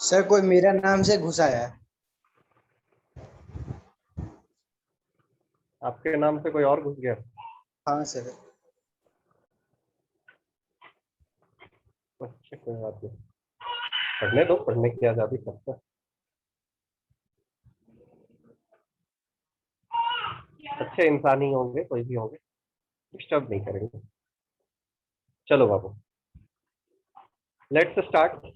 Sir कोई मेरा नाम से घुस आया है। आपके नाम से कोई और घुस गया? हाँ सर। अच्छा, कोई बात नहीं, पढ़ने दो, पढ़ने की आजादी सबको। अच्छे इंसान ही होंगे, कोई भी होंगे, डिस्टर्ब नहीं करेंगे। चलो बाबू, लेट्स स्टार्ट।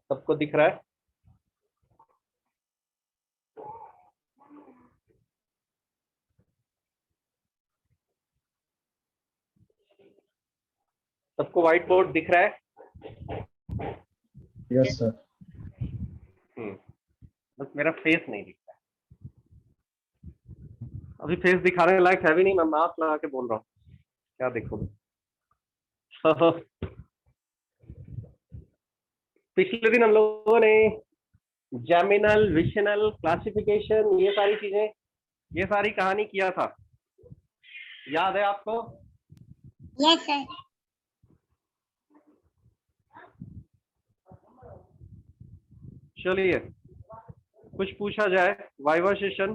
सबको दिख रहा है? सबको व्हाइट बोर्ड दिख रहा है? Yes sir. बस मेरा फेस नहीं दिख रहा है। अभी फेस दिखाने लायक है भी नहीं, मैं मास्क लगा के बोल रहा हूँ, क्या देखोगे? पिछले दिन हम लोगों ने जेमिनल, विशनल, क्लासिफिकेशन, ये सारी चीजें, ये सारी कहानी किया था, याद है आपको? Yes sir. चलिए कुछ पूछा जाए। Viva session,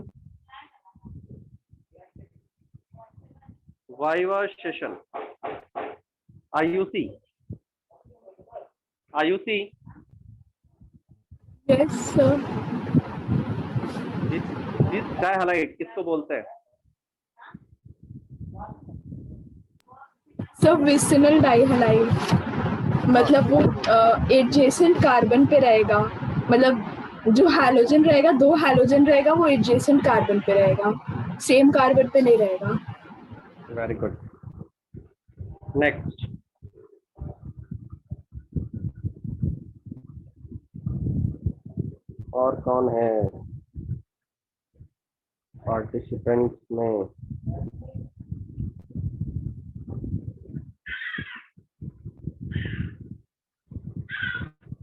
viva session, Ayushi, Ayushi, yes sir. This dihalide किसको बोलते हैं? सब विसिनल डाइहैलाइड, मतलब वो एडजेसेंट कार्बन पे रहेगा, मतलब जो हैलोजन रहेगा, दो हैलोजन रहेगा, वो एडजेसेंट कार्बन पे रहेगा, सेम कार्बन पे नहीं रहेगा। Very good. नेक्स्ट, और कौन है पार्टिसिपेंट्स में?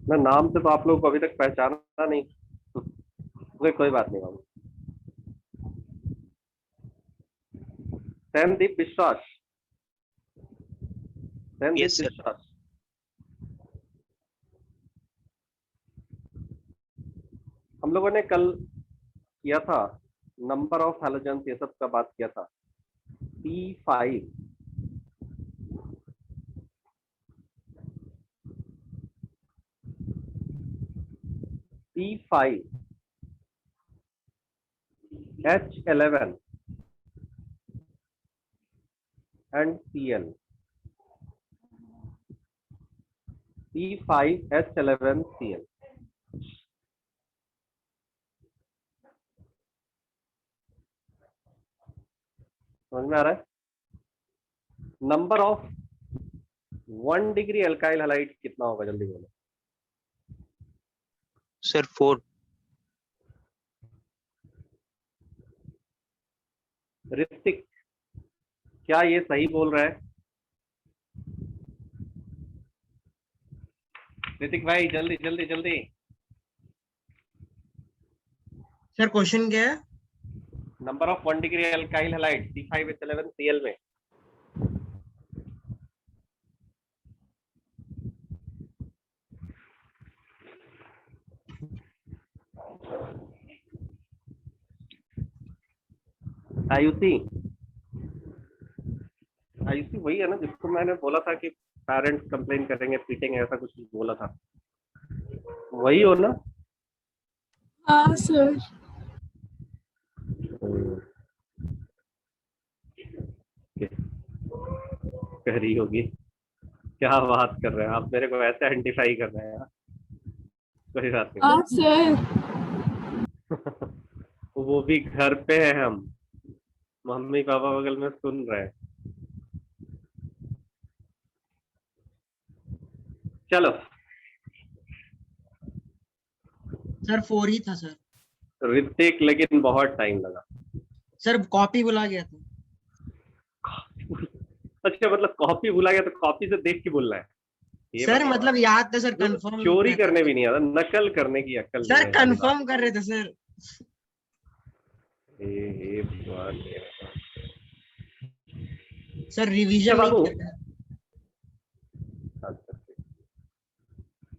मैं नाम से तो आप लोगों को अभी तक पहचाना नहीं, कोई बात नहीं बाबू। सैनदीप विश्वास, सैनदीप Yes, sir. विश्वास, हम लोगों ने कल किया था नंबर ऑफ हैलोजन, ये सब का बात किया था। P5, P5, H11 and Cl, P5, H11, Cl। समझ में आ रहा है? Number of 1 degree alkyl halide कितना होगा, जल्दी बोलो। Sir, 4. ऋतिक, क्या ये सही बोल रहा है? ऋतिक भाई जल्दी जल्दी जल्दी। सर क्वेश्चन क्या है? Number of 1 degree alkyl halide C5H11 Cl में। आयुषी, आयुषी वही है ना जिसको मैंने बोला था कि पेरेंट्स कंप्लेन करेंगे, पीटेंगे, ऐसा कुछ बोला था, वही हो ना? हाँ सर। कह रही होगी क्या बात कर रहे हैं आप, मेरे को ऐसे आइडेंटिफाई कर रहे हैं? कोई बात नहीं। हाँ सर। वो भी घर पे है, हम मम्मी पापा बगल में सुन रहे हैं। चलो, सर 4 ही था सर। ऋतिक लेकिन बहुत टाइम लगा। सर कॉपी बुला गया था। अच्छा, मतलब कॉपी भुला गया तो कॉपी से देख के बोलना है? ये सर बताओ। मतलब याद था सर, कंफर्म चोरी करने भी नहीं आता, नकल करने की अक्ल सर नहीं है। कंफर्म कर रहे थे सर। हे भगवान, हे भगवान। सर रिवीजन बाबू। नहीं किया।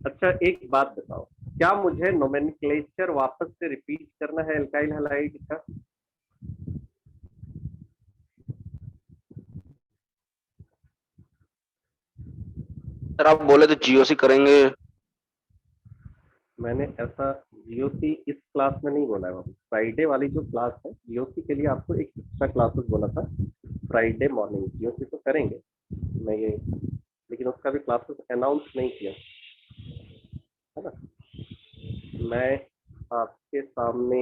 अच्छा एक बात बताओ, क्या मुझे नोमेनक्लेचर वापस से रिपीट करना है एल्काइल हैलाइड का? सर आप बोले तो जीओसी करेंगे। मैंने ऐसा जीओसी इस क्लास में नहीं बोला है बाबू। फ्राइडे वाली जो क्लास है जीओसी के लिए आपको एक एक्स्ट्रा क्लासेस बोला था फ्राइडे मॉर्निंग। जीओसी तो करेंगे मैं ये, लेकिन उसका भी क्लासेस अनाउंस नहीं किया है ना। मैं आपके सामने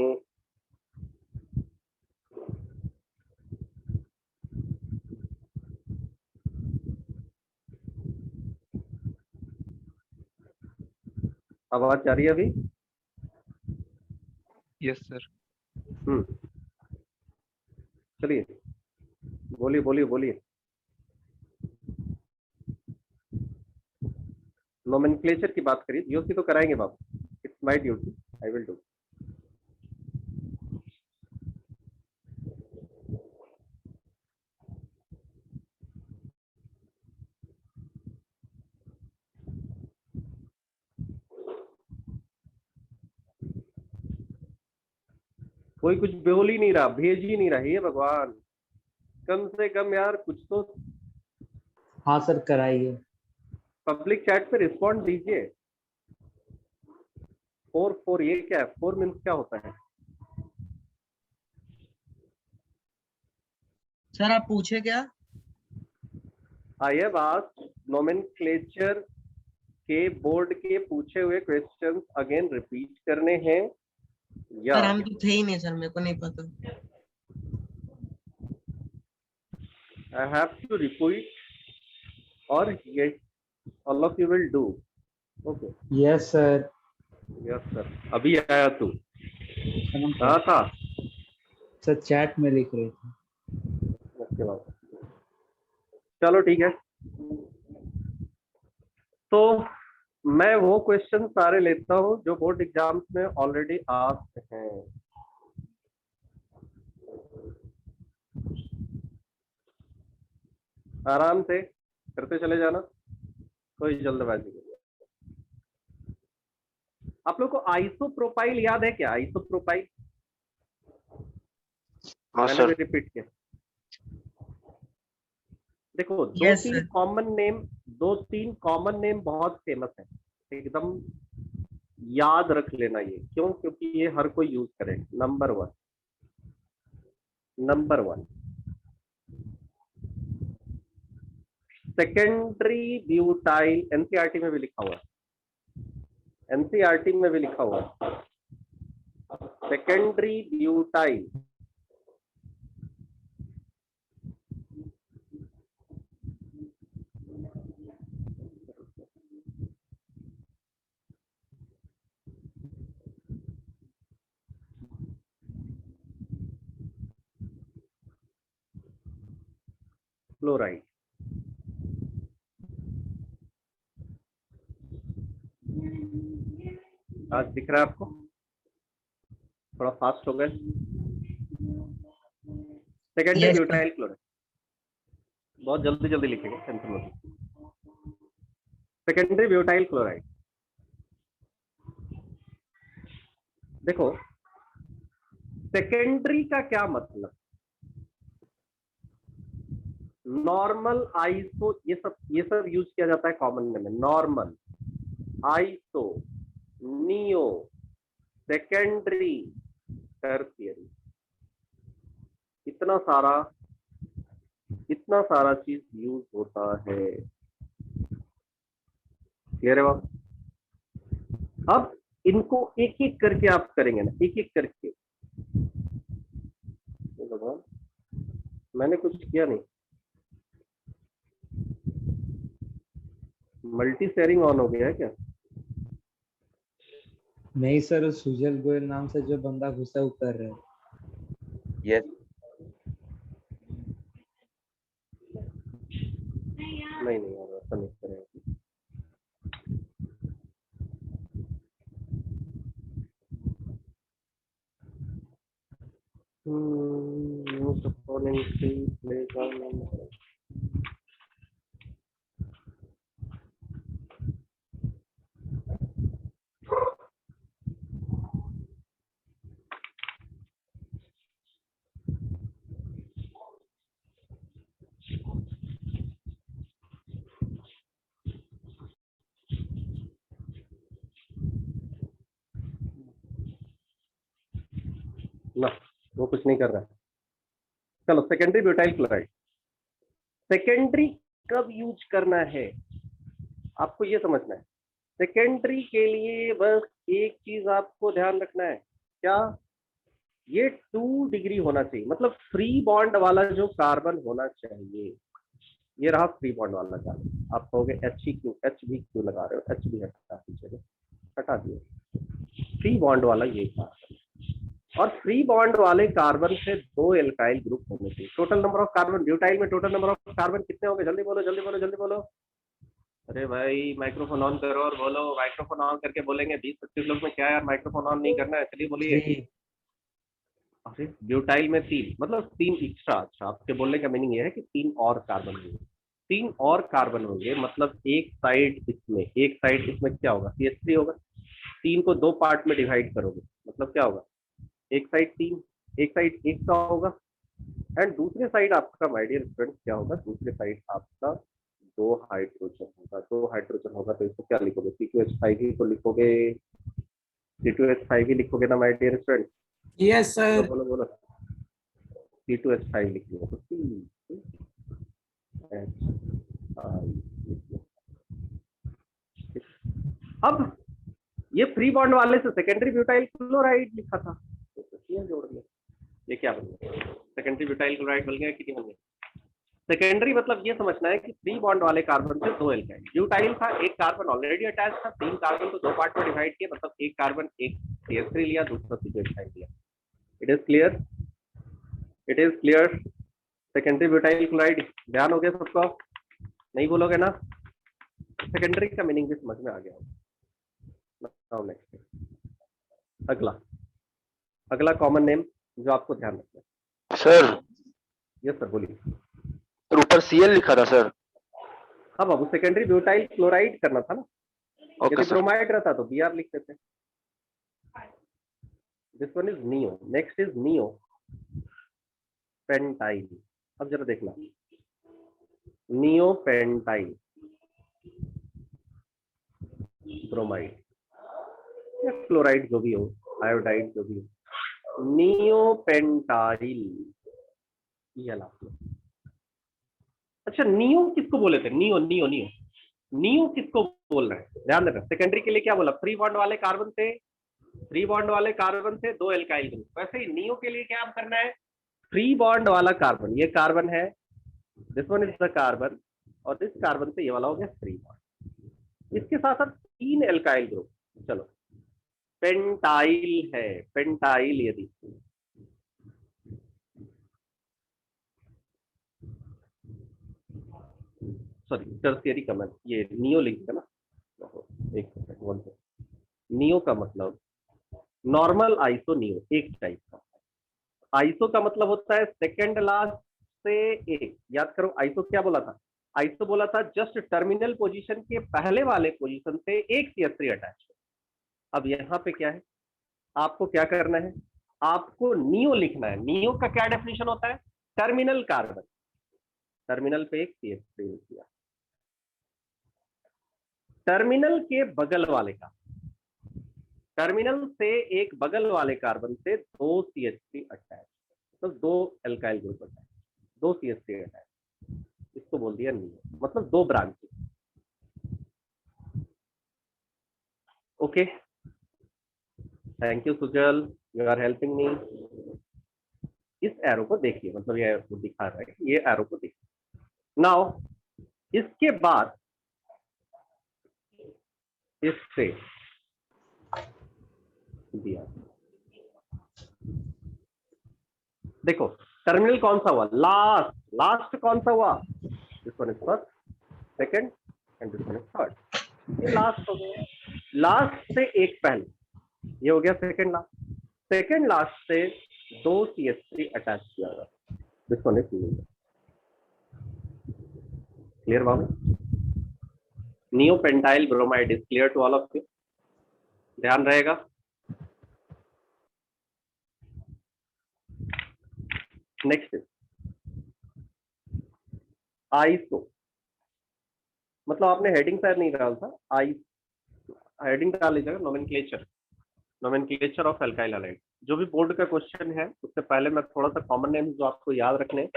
आवाज जा रही है अभी? Yes sir. चलिए बोलिए बोलिए बोलिए। नोमेनक्लेचर की बात करिए, जीओसी तो कराएंगे बाबू, it's my duty, I will do. कोई कुछ बोल ही नहीं रहा, भेज ही नहीं रहा, हे भगवान, कम से कम यार कुछ तो हाँ सर कराइए। पब्लिक चैट पे रिस्पॉन्ड दीजिए। 4 ये क्या है? 4 मीन्स क्या होता है? सर आप पूछे क्या? आई हैव आस्क्ड नोमेनक्लेचर के बोर्ड के पूछे हुए क्वेश्चंस अगेन रिपीट करने हैं या सर हम तो थे ही नहीं सर, मेरे को नहीं पता। आई हैव टू रिपीट और ये all of you will do? Okay yes sir. Yes sir. अभी आया तू, कहाँ था? सर चैट में लिख रहे थे। उसके बाद चलो ठीक है। तो मैं वो क्वेश्चन सारे लेता हूँ जो बोर्ड एग्जाम्स में ऑलरेडी आस्क्ड हैं। आराम से करते चले जाना, कोई जल्दबाजी नहीं। आप लोग को आइसोप्रोपाइल याद है क्या? आइसोप्रोपाइल हाँ मैंने सर। भी रिपीट किया। देखो दो Yes, तीन sir. कॉमन नेम बहुत फेमस है, एकदम याद रख लेना ये। क्यों? क्योंकि ये हर कोई यूज करे। Number one secondary butyl, NCERT में भी लिखा हुआ है, एनसीईआरटी में भी लिखा हुआ है सेकेंडरी ब्यूटाइल। क्लोराइड। आज दिख रहा है आपको? थोड़ा फास्ट हो गए। Secondary Yes, sir. Butyl chloride, बहुत जल्दी जल्दी लिखेंगे, टेंशन मत। Secondary butyl chloride. देखो सेकेंडरी का क्या मतलब? नॉर्मल, आइसो, ये सब यूज किया जाता है कॉमन में। Normal, iso, neo, secondary, tertiary, इतना सारा चीज यूज होता है। क्लियर है बात? अब इनको एक एक करके आप करेंगे ना, एक एक करके। भगवान, मैंने कुछ किया नहीं। मल्टी शेयरिंग ऑन हो गया है क्या? नहीं सर, सुजल गोयल नाम से जो बंदा घुसा वो कर रहा है। यस। नहीं यार, ऐसा नहीं करेंगे। ना, वो कुछ नहीं कर रहा है। चलो सेकेंडरी ब्यूटाइल क्लोराइड, सेकेंडरी कब यूज करना है आपको ये समझना है। सेकेंडरी के लिए बस एक चीज आपको ध्यान रखना है, क्या, ये 2 डिग्री होना चाहिए, मतलब फ्री बॉन्ड वाला जो कार्बन होना चाहिए। ये रहा फ्री बॉन्ड वाला कार्बन। आप कहोगे एच भी क्यों लगा रहे हो, एच भी हटा दिए, फ्री बॉन्ड वाला ये कार्बन। और फ्री बॉन्ड वाले कार्बन से 2 एल्काइल ग्रुप होने चाहिए। Total number of carbon, butyl में टोटल नंबर ऑफ कार्बन कितने होंगे, जल्दी बोलो जल्दी बोलो जल्दी बोलो। अरे भाई माइक्रोफोन ऑन करो और बोलो, माइक्रोफोन ऑन करके बोलेंगे। 20-25 लोग में क्या यार, माइक्रोफोन ऑन नहीं करना है, चलिए बोलिए। अरे ब्यूटाइल में 3, मतलब 3 एक्स्ट्रा। अच्छा, आपके बोलने का मीनिंग ये है कि 3 और कार्बन होंगे, 3 और कार्बन होंगे, मतलब एक साइड इसमें क्या होगा, CH3 होगा। 3 को 2 पार्ट में डिवाइड करोगे, मतलब क्या होगा, एक साइड 3, एक साइड 1 का होगा, एंड दूसरे साइड आपका, माय डियर फ्रेंड्स, क्या होगा, दूसरे साइड आपका 2 हाइड्रोजन होगा। 2 हाइड्रोजन होगा तो इसको क्या लिखोगे, C2H5 ही तो लिखोगे, C2H5 ही लिखोगे ना my dear friends. Yes sir. बोलो बोलो, C2H5 लिख लो तो अब ये फ्री बॉन्ड वाले से सेकेंडरी ब्यूटाइल क्लोराइड लिखा था, तो जोड़ दिया, ये क्या बन गया, सेकेंडरी ब्यूटाइल क्लोराइड बन गया कि नहीं बन गया। सेकेंडरी मतलब ये समझना है कि फ्री बॉन्ड वाले कार्बन से 2 एल्काइल। ब्यूटाइल था, एक कार्बन ऑलरेडी अटैच था, 3 कार्बन को 2 पार्ट में डिवाइड किया, मतलब एक कार्बन, एक CH3 लिया, दूसरा C2H5 लिया। It is clear, it is clear. Secondary butyl chloride ध्यान हो गया सबको, नहीं बोलोगे ना, सेकेंडरी का मीनिंग भी समझ में आ गया होगा। नेक्स्ट, अगला कॉमन नेम जो आपको ध्यान रखना है। सर यस सर, बोलिए। ऊपर Cl लिखा था सर। हाँ बाबू, सेकेंडरी ब्यूटाइल क्लोराइड करना था ना। ओके यदि सर। ब्रोमाइड रहता तो Br लिख देते। This one is neo, next is neo pentyl. अब जरा देखना, नियो पेंटाइल ब्रोमाइड या क्लोराइड जो भी हो, आयोडाइड जो भी हो, नियो पेंटाइल, ये ला। अच्छा, नियो किसको बोले थे, नियो नियो नियो नियो किसको बोल रहे हैं, ध्यान देना। सेकेंडरी के लिए क्या बोला, फ्री बॉन्ड वाले कार्बन से, फ्री बॉन्ड वाले कार्बन से 2 एल्काइल ग्रुप। वैसे ही नियो के लिए क्या करना है, फ्री बॉन्ड वाला कार्बन, ये कार्बन है, this one is the carbon, और इस कार्बन से ये वाला हो गया फ्री बॉन्ड, इसके साथ साथ 3 एल्काइल ग्रुप। चलो पेंटाइल है, पेंटाइल यदि सॉरी टर्शियरी का मैं ये नियो लिख दिया ना, एक सेकंड, 1 सेकंड। नियो का मतलब नॉर्मल आइसो, नियो एक टाइप का। आइसो का मतलब होता है सेकंड लास्ट से एक। याद करो आइसो क्या बोला था, आइसो बोला था जस्ट टर्मिनल पोजीशन के पहले वाले पोजीशन से एक CH3 अटैच। अब यहाँ पे क्या है, आपको क्या करना है, आपको नियो लिखना है। नियो का क्या डेफिनेशन होता है, टर्मिनल कार्बन, टर्मिनल पे एक CH3 किया, टर्मिनल के बगल वाले का, टर्मिनल से एक बगल वाले कार्बन से 2 CH3 अटैच, तो 2 alkyl group attach, 2 CH3 attach, इसको बोल दिया नियो, मतलब 2 branches. Okay, thank you Sujal, you are helping me. इस एरो को देखिए, मतलब ये दिखा रहा है, ये एरो को देखिए। नाउ इसके बाद इससे दिया, देखो टर्मिनल कौन सा हुआ, लास्ट, लास्ट कौन सा हुआ, this one is first, second and this one is third. ये लास्ट हो गया, लास्ट से एक पहले, ये हो गया सेकंड लास्ट, सेकंड लास्ट से 2 CH3 अटैच किया गया, दिस वन इज क्लियर बाबू। Neopentyl bromide is clear to all of you, ध्यान रहेगा। नेक्स्ट इज आइसो, मतलब आपने हेडिंग शायद नहीं डाला था, हेडिंग डाल लीजिएगा, nomenclature, nomenclature of alkyl halide. जो भी बोर्ड का क्वेश्चन है उससे पहले मैं थोड़ा सा कॉमन नेम जो आपको याद रखने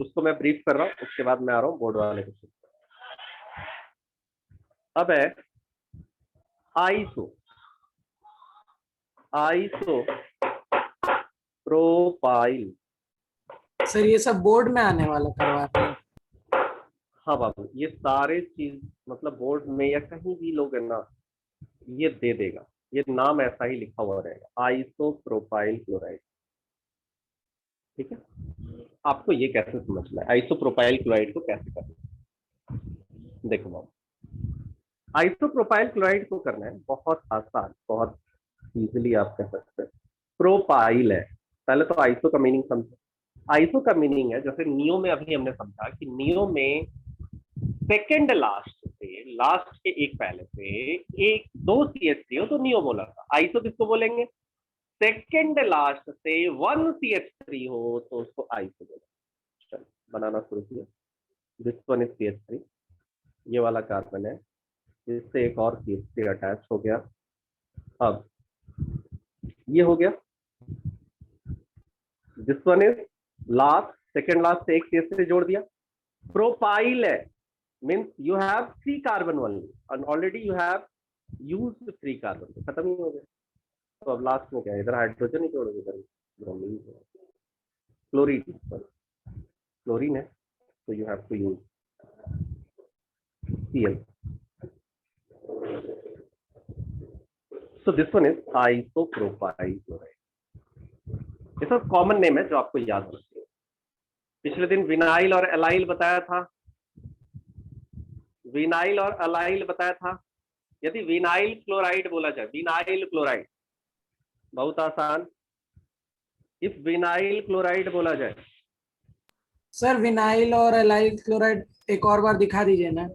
उसको मैं ब्रीफ कर रहा हूँ, उसके बाद मैं आ रहा हूँ बोर्ड वाले क्वेश्चन। अब है आईसो, आईसो प्रोफाइल। सर ये सब बोर्ड में आने वाला करवा रहे हैं। हाँ बाबू, ये सारे चीज मतलब बोर्ड में या कहीं भी लोग है ना, ये दे देगा, ये नाम ऐसा ही लिखा हुआ रहेगा, आइसो प्रोपाइल क्लोराइड। ठीक है, आपको ये कैसे समझना है आइसो प्रोपाइल क्लोराइड को कैसे करना है। देखो बाबू, आइसो प्रोपाइल क्लोराइड को करना है बहुत आसान, बहुत इजीली आप कह सकते हैं। प्रोपाइल है, पहले तो आइसो का मीनिंग समझो। आइसो का मीनिंग है, जैसे नियो में अभी हमने समझा कि नियो में सेकंड लास्ट से, लास्ट के एक पहले से एक 2 CH3 हो तो नियो बोला था। आइसो किसको बोलेंगे? सेकंड लास्ट से 1 CH3 हो तो उसको आइसो बोलेंगे। चलो बनाना शुरू किया। दिस वन इज CH3, ये वाला कार्बन है, इससे एक और CH3 अटैच हो गया। अब ये हो गया, this one is last, second last से एक CH3 जोड़ दिया। प्रोपाइल है, means you have 3 carbon only and already you have used 3 carbon, तो खत्म ही हो गया। तो अब लास्ट में क्या है, इधर हाइड्रोजन ही जोड़ोगे, इधर ब्रोमीन, क्लोरीन, क्लोरीन है तो you have to use Cl। So this one is isopropyl chloride. ये सब कॉमन नेम है जो आपको याद रखना है। पिछले दिन विनाइल और एलाइल बताया था, विनाइल और अलाइल बताया था। यदि विनाइल क्लोराइड बोला जाए, विनाइल क्लोराइड बहुत आसान, इफ विनाइल क्लोराइड बोला जाए, सर विनाइल और एलाइल क्लोराइड एक और बार दिखा दीजिए ना।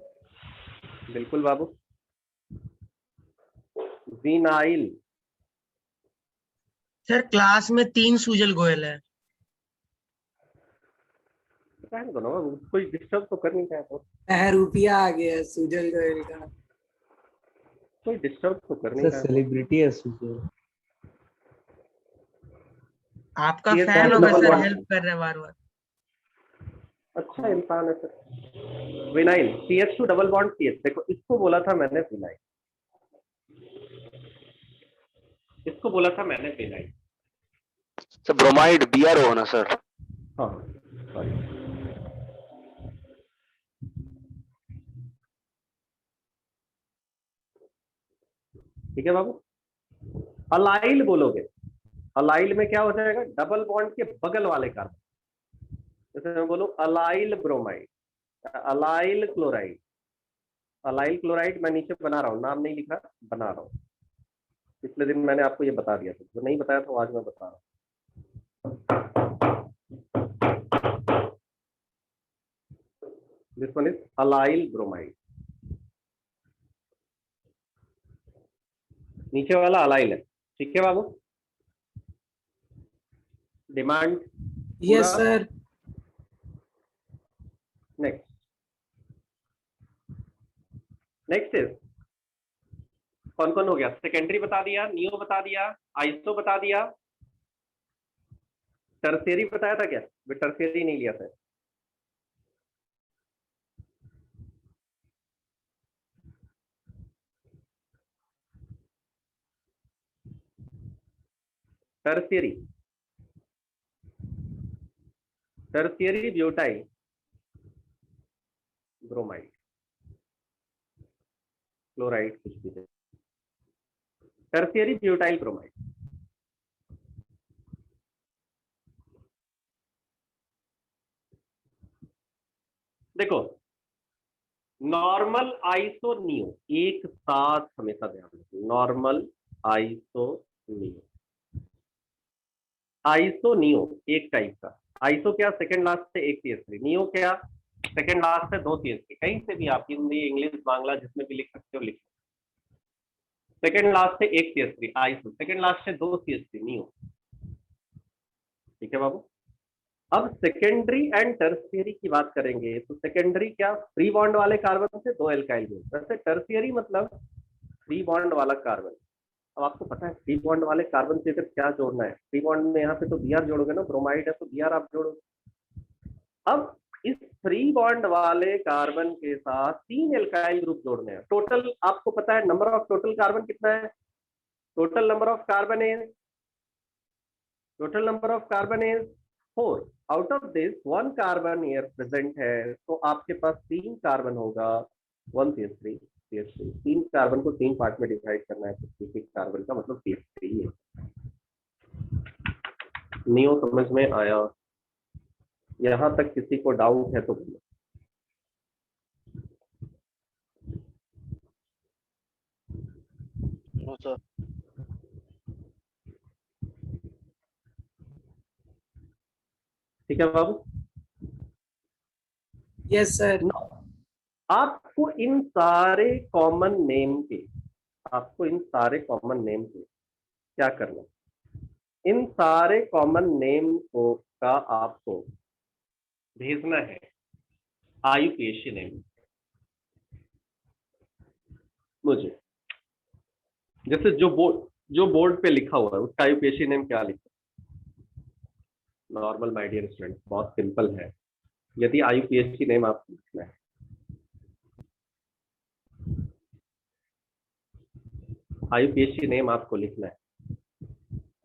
बिल्कुल बाबू, विनाइल, सर क्लास में 3 सूजल गोयल है। कहने दो ना बाबू, कोई डिस्टर्ब तो कर नहीं रहा है, तो रुपया आ गया सुजल गोयल का। कोई डिस्टर्ब तो कर नहीं सर रहा है। सेलिब्रिटी है सुजल। आपका ये फैन तो होगा डबल सर, बॉन्ड। हेल्प कर रहे हैं बार बार। अच्छा इंसान है sir. Vinyl CH2 double bond CH, देखो इसको बोला था मैंने विनाइल, इसको बोला था मैंने विनाइल। सर ब्रोमाइड BRO ना सर। हाँ सॉरी, ठीक है बाबू। अलाइल बोलोगे, अलाइल में क्या हो जाएगा, डबल बॉन्ड के बगल वाले कार्बन। जैसे मैं बोलूं allyl bromide, allyl chloride, allyl chloride मैं नीचे बना रहा हूँ, नाम नहीं लिखा, बना रहा हूँ। पिछले दिन मैंने आपको ये बता दिया था, जो नहीं बताया था आज मैं बता रहा हूँ। This one is allyl bromide, नीचे वाला अलाइल है। ठीक है बाबू, demand yes sir. Next, next is कौन कौन हो गया, सेकेंडरी बता दिया, नियो बता दिया, आइसो बता दिया, टर्शियरी बताया था क्या? टर्शियरी नहीं लिया था। Tertiary, tertiary butyl bromide chloride, कुछ भी टर्शियरी ब्यूटाइल ब्रोमाइड। देखो नॉर्मल आइसो नियो एक साथ हमेशा ध्यान रखो, normal iso neo, iso neo एक टाइप का। आइसो क्या, सेकंड लास्ट से एक CH3, नियो क्या, सेकंड लास्ट से 2 CH3। कहीं से भी आप हिंदी इंग्लिश बांग्ला जिसमें भी लिख सकते हो लिख सकते हो। सेकंड लास्ट से एक CH3 आइसो, सेकंड लास्ट से 2 CH3 नियो। ठीक है बाबू। अब सेकेंडरी एंड टर्शियरी की बात करेंगे तो सेकेंडरी क्या, फ्री बॉन्ड वाले कार्बन से 2 एल्काइल ग्रुप। वैसे टर्शियरी मतलब फ्री बॉन्ड वाला कार्बन, अब आपको पता है फ्री बॉन्ड वाले कार्बन से अगर क्या जोड़ना है, फ्री बॉन्ड में यहाँ पे तो Br जोड़ोगे ना, ब्रोमाइड है तो Br आप जोड़ोगे। अब इस फ्री बॉन्ड वाले कार्बन के साथ 3 एल्काइल ग्रुप जोड़ने हैं। टोटल आपको पता है नंबर ऑफ टोटल कार्बन कितना है? Total number of carbon is 4। Out of this 1 carbon here present है, तो आपके पास 3 कार्बन होगा, 1 CH3 CH3। 3 कार्बन को 3 पार्ट में डिवाइड करना है, तो 6 कार्बन का मतलब CH3 है। नियो समझ में आया? यहां तक किसी को डाउट है तो बोलो। No sir. ठीक है बाबू। Yes sir. आपको इन सारे कॉमन नेम के क्या करना है? इन सारे कॉमन नेम को का आपको भेजना है IUPAC नेम मुझे। जैसे जो बोर्ड पे लिखा हुआ है उसका IUPAC नेम क्या लिखा? नॉर्मल माय डियर स्टूडेंट, बहुत सिंपल है। यदि IUPAC नेम आपको लिखना है, IUPAC नेम आपको लिखना है,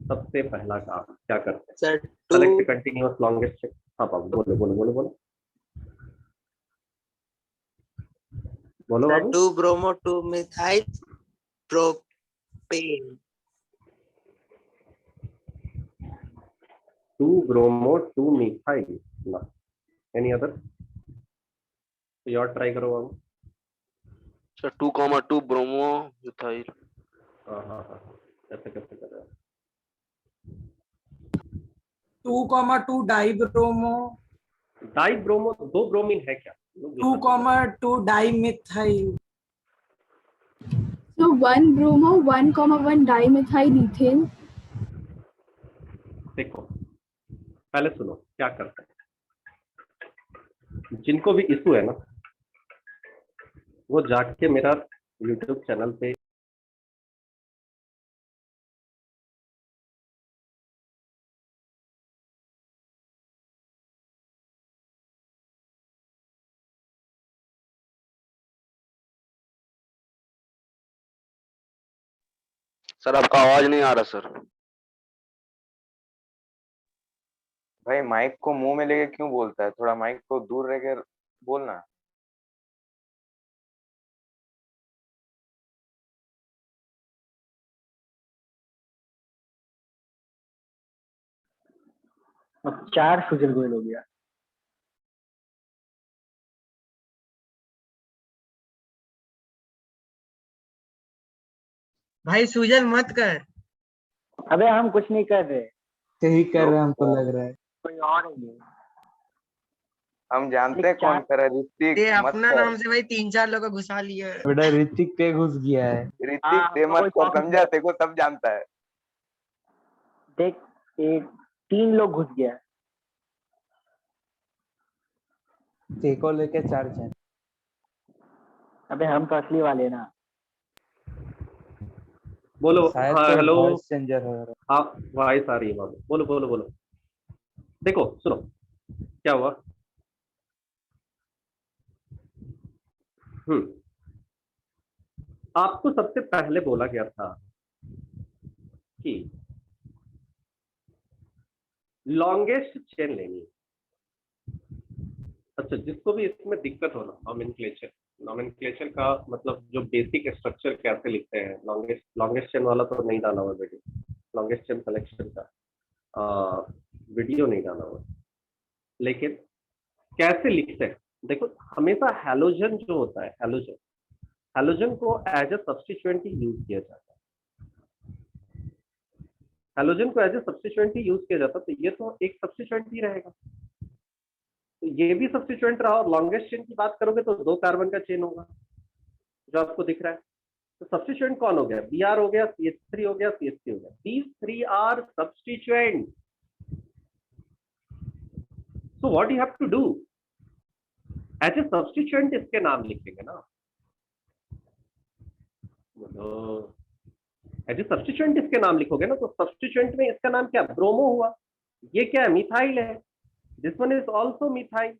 सबसे पहला काम क्या करते हैं? Sir select continuous longest chain. हाँ बाबू बोलो बोलो बोलो बोलो बोलो बाबू। 2 bromo 2 methyl propane. 2 bromo 2 methyl ना, एनी अदर? तो और ट्राई करो बाबू। Sir 2,2 bromo methyl. हाँ कैसे कैसे कर रहे हो? 2,2 डाइब्रोमो। डाइब्रोमो 2 ब्रोमीन है क्या? 2,2 dimethyl. So 1 bromo, 1,1 dimethyl ethane. देखो पहले सुनो क्या करते हैं। जिनको भी इशू है ना, वो जाके मेरा YouTube चैनल पे सर आपका आवाज नहीं आ रहा सर। भाई माइक को मुंह में लेके क्यों बोलता है? थोड़ा माइक को दूर रह कर बोलना। अब 4 सुजल गोयल हो गया। भाई सूजल मत कर। अबे हम कुछ नहीं कर रहे, यही कर रहे हैं, हमको लग रहा है। कोई और है ये। हम जानते हैं कौन कर रहा है। ऋतिक ये मत अपना कर। नाम से भाई 3-4 लोग को घुसा लिए। बेटा ऋतिक पे घुस गया है। ऋतिक ते मत कर, समझा? तेको सब जानता है। देख 3 लोग घुस गया। टेको लेके 4 चैन। अबे हम तो असली वाले ना। बोलो। शायद हाँ तो हेलो। वॉइस चेंजर हो रहा है। आप वॉइस आ रही है बाबू, बोलो बोलो बोलो। देखो सुनो क्या हुआ। आपको सबसे पहले बोला गया था कि लॉन्गेस्ट चेन लेनी है। अच्छा, जिसको भी इसमें दिक्कत हो ना, नॉमेनक्लेचर का मतलब जो बेसिक स्ट्रक्चर कैसे लिखते हैं, लॉन्गेस्ट चेन वाला तो नहीं डाला हुआ वीडियो, लॉन्गेस्ट चेन कलेक्शन का वीडियो नहीं डाला हुआ, लेकिन कैसे लिखते हैं देखो। हमेशा हैलोजन जो होता है, हैलोजन को एज ए सब्स्टिट्यूएंट ही यूज किया जाता है। हैलोजन को एज ए सब्स्टिट्यूएंट ही यूज किया जाता है, तो ये तो एक सब्स्टिट्यूएंट ही रहेगा, तो ये भी सब्स्टिट्यूएंट रहा। और लॉन्गेस्ट चेन की बात करोगे तो 2 कार्बन का चेन होगा जो आपको दिख रहा है। तो सब्स्टिट्यूएंट कौन हो गया? Br हो गया, CH3 हो गया, CH3 हो गया। These 3 are substituent. So what you have to do? As a substituent इसके नाम लिखेंगे ना। एज ए सब्स्टिट्यूएंट इसके नाम लिखोगे ना, तो सब्स्टिट्यूएंट में इसका नाम क्या, ब्रोमो हुआ। ये क्या है, मिथाइल है। This one is also methyl.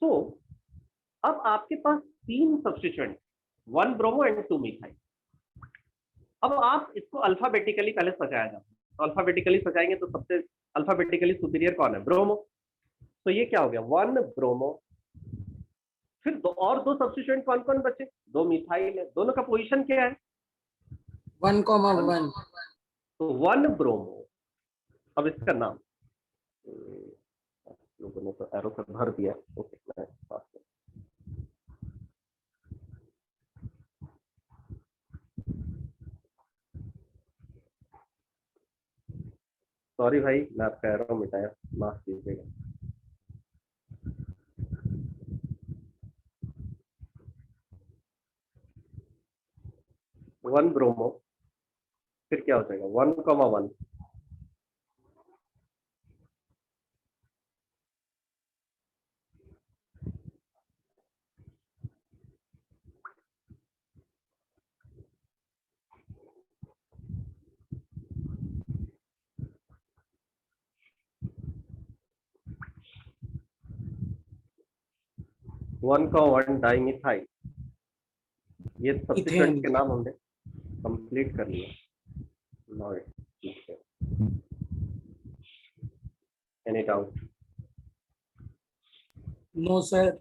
तो अब आपके पास 3 सब्स्टिट्यूएंट, 1 ब्रोमो एंड 2 मिथाइल। अब आप इसको अल्फाबेटिकली पहले सजाया जाता है, तो अल्फाबेटिकली सजाएंगे तो सबसे अल्फाबेटिकली सुपीरियर कौन है, ब्रोमो। तो ये क्या हो गया, 1 ब्रोमो। फिर और 2 सब्स्टिट्यूएंट कौन कौन बचे, 2 मिथाइल है। दोनों का पोजीशन क्या है, 1,1। तो 1 ब्रोमो। अब इसका नाम लोगों ने तो एरो से भर दिया। ओके, मैं पास कर। सॉरी भाई, मैं आपका एरो मिटाया, माफ कीजिएगा। वन ब्रोमो, फिर क्या हो जाएगा, 1,1। 1,1 डाइमिथाइल। ये सब्स्टिट्यूएंट के नाम हमने कंप्लीट कर लिए। Now any doubt? No sir.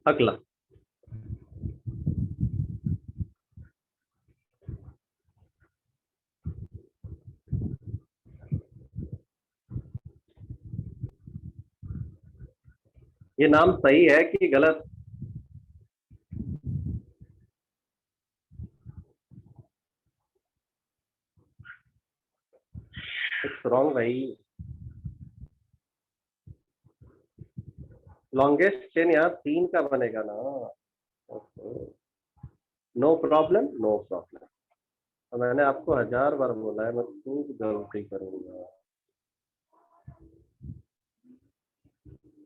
अगला, ये नाम सही है कि गलत? इट्स रॉन्ग भाई। लॉन्गेस्ट चेन यहाँ 3 का बनेगा ना। No problem, no problem. तो मैंने आपको 1000 बार बोला है, मैं खूब गलती करूंगा।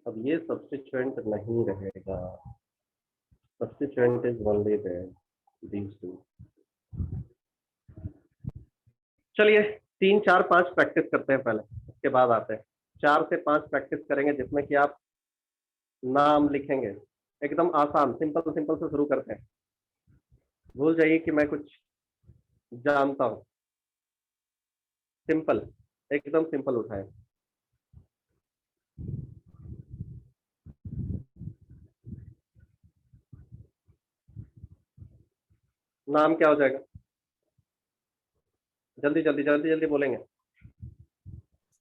अब ये सब्स्टिट्यूएंट नहीं रहेगा, substituent is only there, these two. चलिए 3, 4, 5 प्रैक्टिस करते हैं पहले, उसके बाद आते हैं। 4 से 5 प्रैक्टिस करेंगे जिसमें कि आप नाम लिखेंगे। एकदम आसान, सिंपल सिंपल से शुरू करते हैं। भूल जाइए कि मैं कुछ जानता हूँ। सिंपल, एकदम सिंपल उठाए। नाम क्या हो जाएगा, जल्दी जल्दी जल्दी जल्दी बोलेंगे।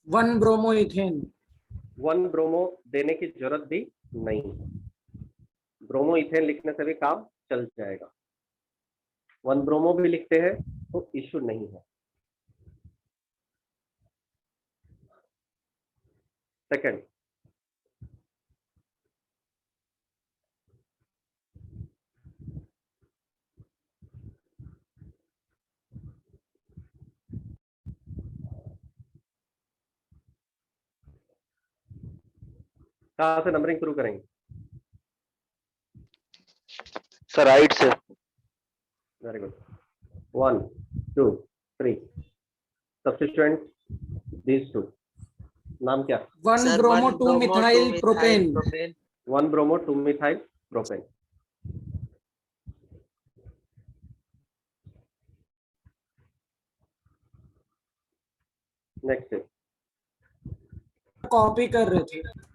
1 ब्रोमो इथेन। 1 ब्रोमो देने की जरूरत भी नहीं है, ब्रोमो इथेन लिखने से भी काम चल जाएगा। 1 ब्रोमो भी लिखते हैं तो इश्यू नहीं है। सेकंड, कहाँ से नंबरिंग शुरू करेंगे? सर राइट से। Very good. 1, 2, 3 substituent, these two. नाम क्या? 1 bromo 2 methyl propane. 1 bromo 2 methyl propane. Next, copy कर रहे थे।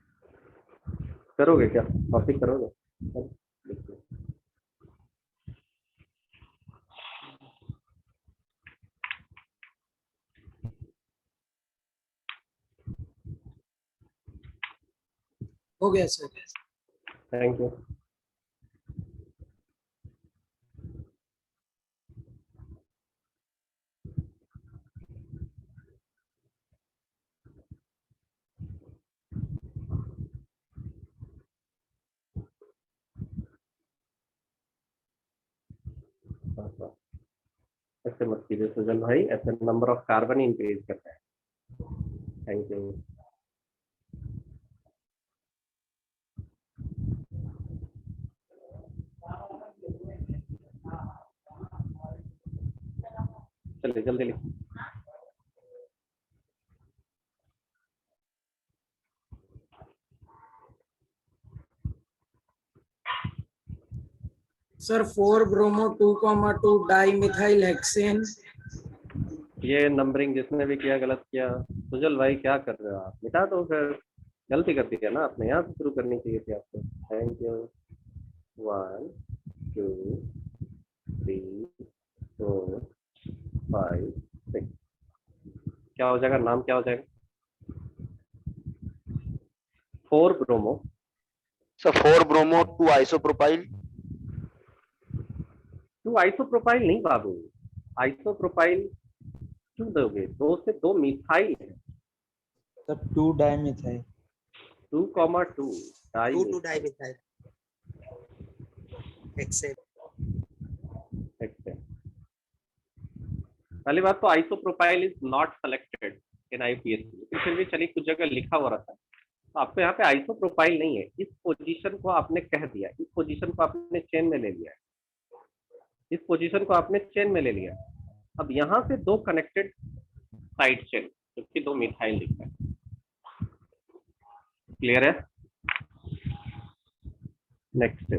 करोगे क्या, कॉपी करोगे? हो गया सर। Thank you. ऐसे मत कीजिए सुजल भाई, ऐसे नंबर ऑफ कार्बन इंक्रीज करता है। Thank you. चलिए जल्दी लिखिए। Sir 4 bromo 2,2 di methyl hexane. ये नंबरिंग जिसने भी किया गलत किया। सुजल भाई क्या कर रहे हो आप, मिटा दो फिर, गलती कर दी है ना आपने, यहाँ से शुरू करनी चाहिए थी आपको। Thank you. 1 2 3 4 5 6। क्या हो जाएगा, नाम क्या हो जाएगा? 4 bromo. Sir 4 bromo 2 isopropyl. 2 isopropyl नहीं बाबू, आइसोप्रोपाइल क्यों दोगे, 2 से 2 मिथाइल है। Sir 2 dimethyl. 2,2 di 2 dimethyl hexane. पहली बात तो isopropyl is not selected in IUPAC, लेकिन फिर भी चलिए कुछ जगह लिखा हुआ रहता है, तो आपको यहाँ पे आइसोप्रोपाइल नहीं है। इस पोजीशन को आपने कह दिया, इस पोजीशन को आपने चेन में ले लिया है, इस पोजीशन को आपने चेन में ले लिया। अब यहाँ से 2 कनेक्टेड साइड चेन, जबकि 2 मिथाइल लिखा है। क्लियर है? Next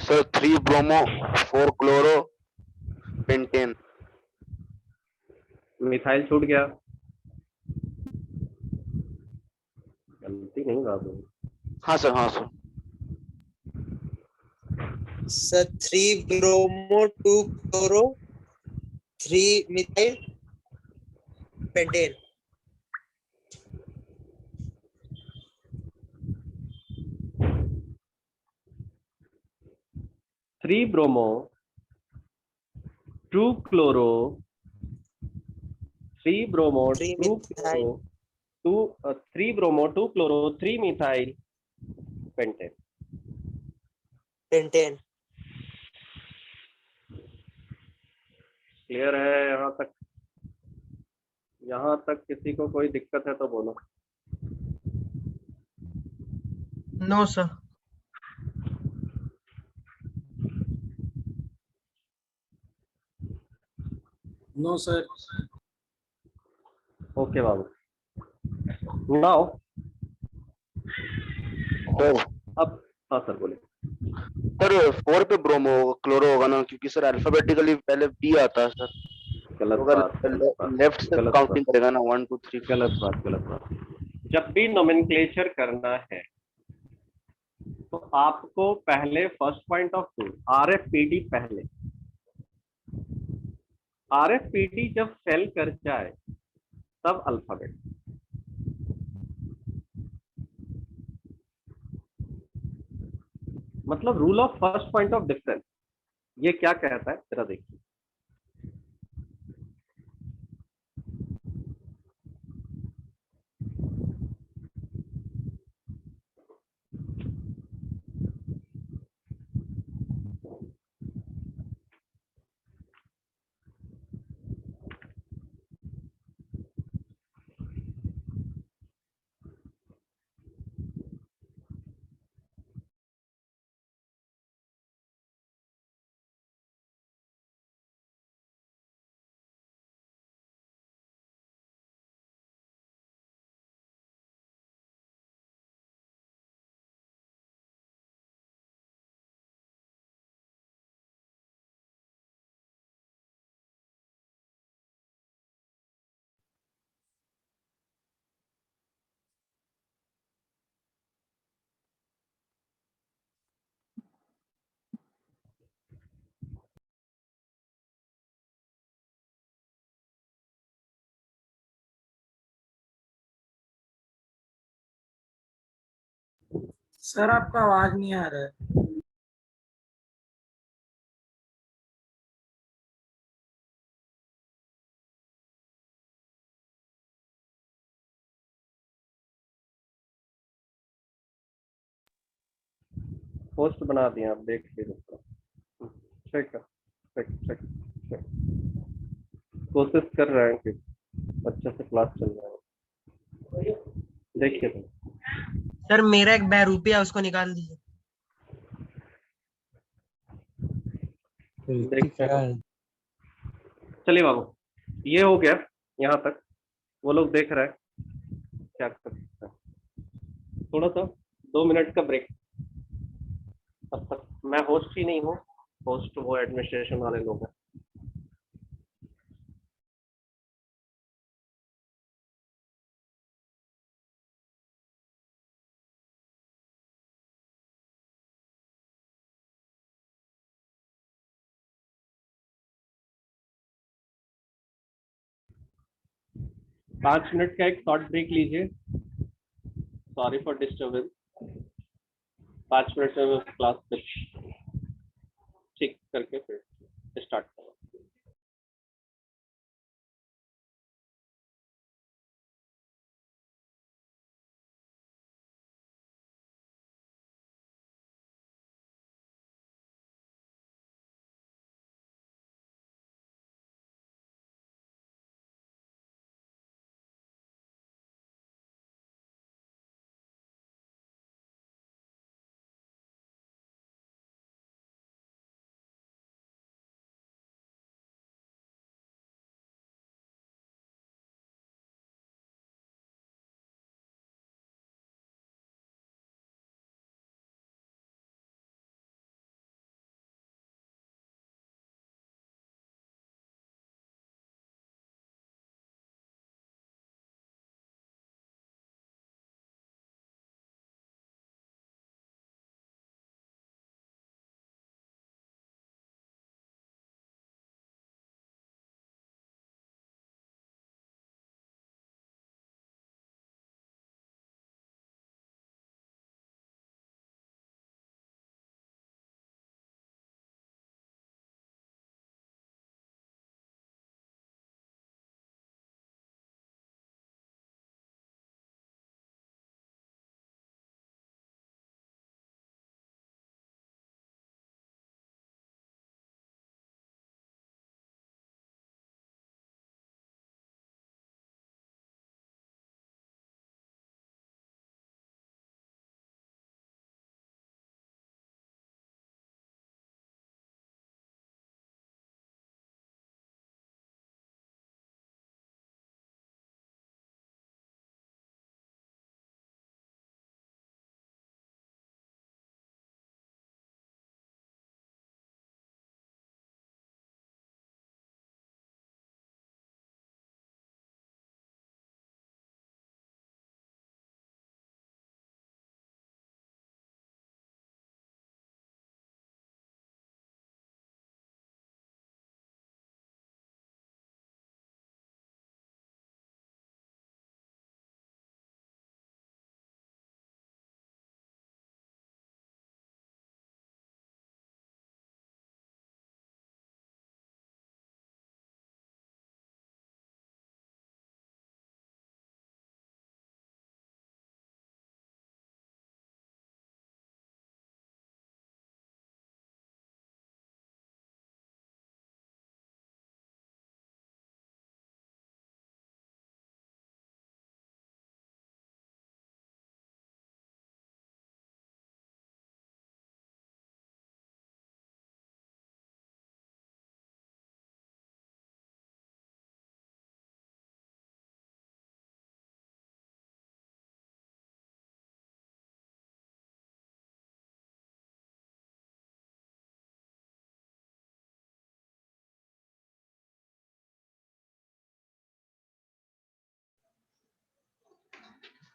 sir 3 bromo 4 chloro pentane. Methyl छूट गया, गलती नहीं बाबू। हाँ सर, हाँ sir. Sir 3 bromo 2 chloro 3 methyl pentane. 3 bromo 2 chloro 3 bromo 3 2 methyl chloro 3 bromo 2 chloro 3 methyl pentane. Pentane. Clear है यहाँ तक? यहाँ तक किसी को कोई दिक्कत है तो बोलो। No sir. No sir. Okay बाबू, नाउ सर अब हाँ सर बोले। सर 4 पे ब्रोमो क्लोरो होगा ना, क्योंकि सर अल्फाबेटिकली पहले पी आता है सर। गलत तो बात, गलत अगर बात, लेफ्ट से गलत काउंटिंग बात, करेगा ना 1 2 3। गलत बात, गलत बात। जब भी नोमेनक्लेचर करना है तो आपको पहले फर्स्ट पॉइंट ऑफ व्यू आरएफपीडी, पहले आरएफपीडी जब फेल कर जाए तब अल्फाबेट। मतलब rule of first point of difference ये क्या कहता है जरा देखिए। सर आपका आवाज नहीं आ रहा है। पोस्ट बना दिया, आप देख लीजिए। Check check check check. कोशिश कर रहे हैं कि अच्छे से क्लास चल रहा है, देखिए तो। सर मेरा एक बहरूपिया उसको निकाल दीजिए। देखते क्या हैं। है? चलिए बाबू, ये हो गया यहाँ तक। वो लोग देख रहे हैं क्या कर सकते हैं। थोड़ा सा 2 मिनट का ब्रेक। तब तक मैं होस्ट ही नहीं हूँ, होस्ट वो एडमिनिस्ट्रेशन वाले लोग हैं। पाँच मिनट का एक शॉर्ट ब्रेक लीजिए। Sorry for disturbance. 5 मिनट में क्लास ठीक करके फिर स्टार्ट करो।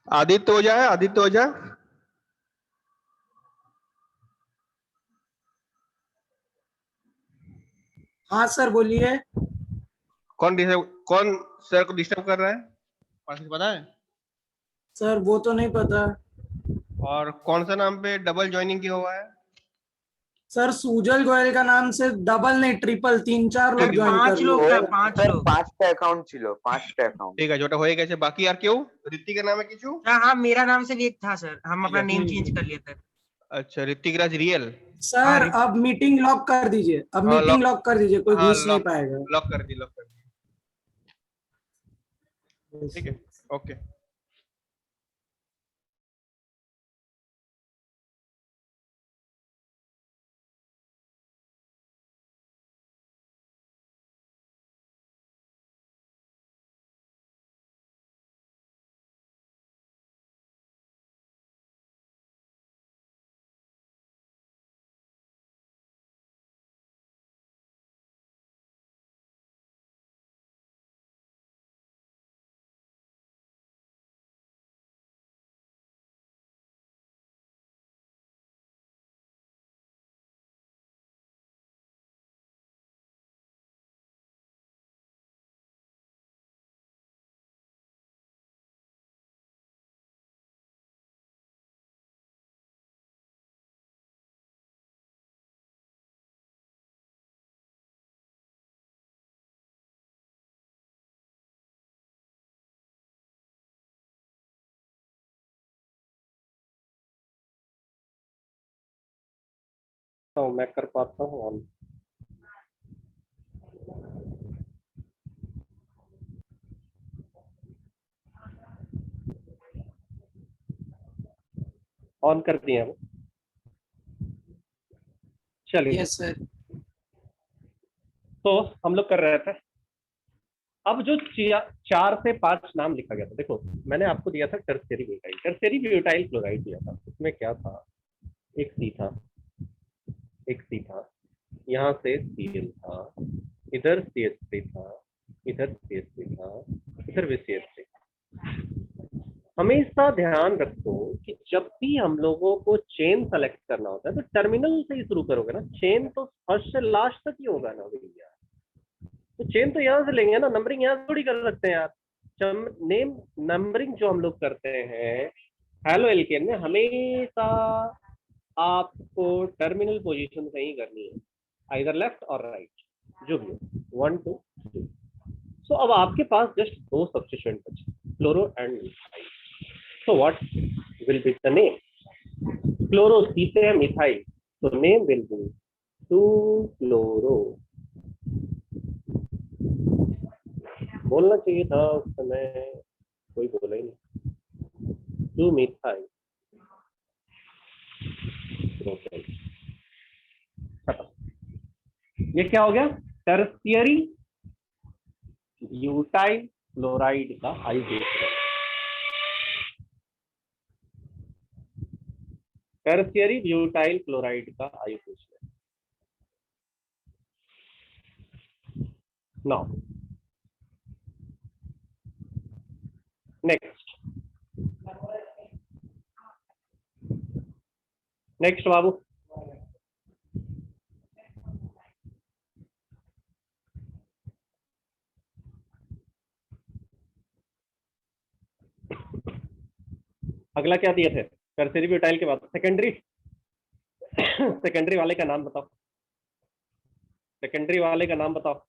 आदित्य हो जाए, आदित्य हो जाए। हाँ सर बोलिए। कौन सर को डिस्टर्ब कर रहा है? पता है? सर वो तो नहीं पता। और कौन सा नाम पे डबल ज्वाइनिंग किया हुआ है? सर सुजल गोयल का नाम से डबल नहीं ट्रिपल 3-4 लोग सर ज्वाइन कर 5 लिए। लोग था, ওর 5 স্যার लोग। 5টা অ্যাকাউন্ট ছিল, 5টা অ্যাকাউন্ট। ठीक है छोटा हो गया। बाकी यार क्यों? ऋतिक का नाम है किचू? हाँ, मेरा नाम से भी एक था सर, हम अपना नेम हम्म। चेंज कर लिए थे। अच्छा, ऋतिक राज रियल। सर अब मीटिंग लॉक कर दीजिए, अब हाँ, मीटिंग लॉक। लॉक कर दीजिए, कोई हाँ, घुस नहीं पाएगा। लॉक कर दी, लॉक कर दी। ठीक है, ओके। तो मैं कर पाता हूँ ऑन। ऑन कर दिए वो। चलिए, यस सर। तो हम लोग कर रहे थे। अब जो 4 से 5 नाम लिखा गया था, देखो मैंने आपको दिया था tertiary butyl. Tertiary butyl chloride दिया था, उसमें क्या था, एक सी था, एक सी था, यहाँ से Cl था, इधर CH3 था, इधर CH3 था, इधर भी CH3। हमेशा ध्यान रखो कि जब भी हम लोगों को चेन सेलेक्ट करना होता है तो टर्मिनल से ही शुरू करोगे ना, चेन तो फर्स्ट से लास्ट तक ही होगा ना भैया। तो चेन तो यहाँ से लेंगे ना, नंबरिंग यहाँ थोड़ी कर सकते हैं यार। नेम नंबरिंग जो हम लोग करते हैं हेलो एल्केन में, हमेशा आपको टर्मिनल पोजीशन कहीं करनी है, आइदर लेफ्ट और राइट, जो भी हो, 1 2 3। सो अब आपके पास जस्ट 2 सब्स्टिट्यूएंट बचे, fluoro and methyl. So what will be the name? Chloro C से है मिथाइल, तो नेम विल बी 2-फ्लोरो। बोलना चाहिए था उस समय, कोई बोला ही नहीं। 2-मिथाइल प्रोपेन। खत्म। ये क्या हो गया? टर्शियरी ब्यूटाइल क्लोराइड का आइसोटोप। टर्शियरी ब्यूटाइल क्लोराइड का आइसोटोप। नाउ नेक्स्ट, नेक्स्ट बाबू। अगला क्या दिए थे? टर्शियरी ब्यूटाइल के बाद सेकेंडरी। सेकेंडरी वाले का नाम बताओ, सेकेंडरी वाले का नाम बताओ।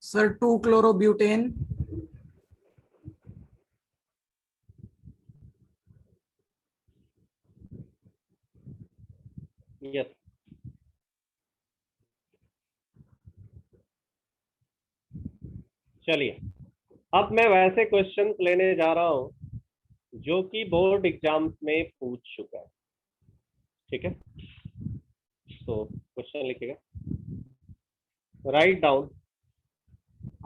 सर 2-क्लोरोब्यूटेन। यस, चलिए अब मैं वैसे क्वेश्चंस लेने जा रहा हूं जो कि बोर्ड एग्जाम्स में पूछ चुका है, ठीक है? तो क्वेश्चन लिखिएगा, write down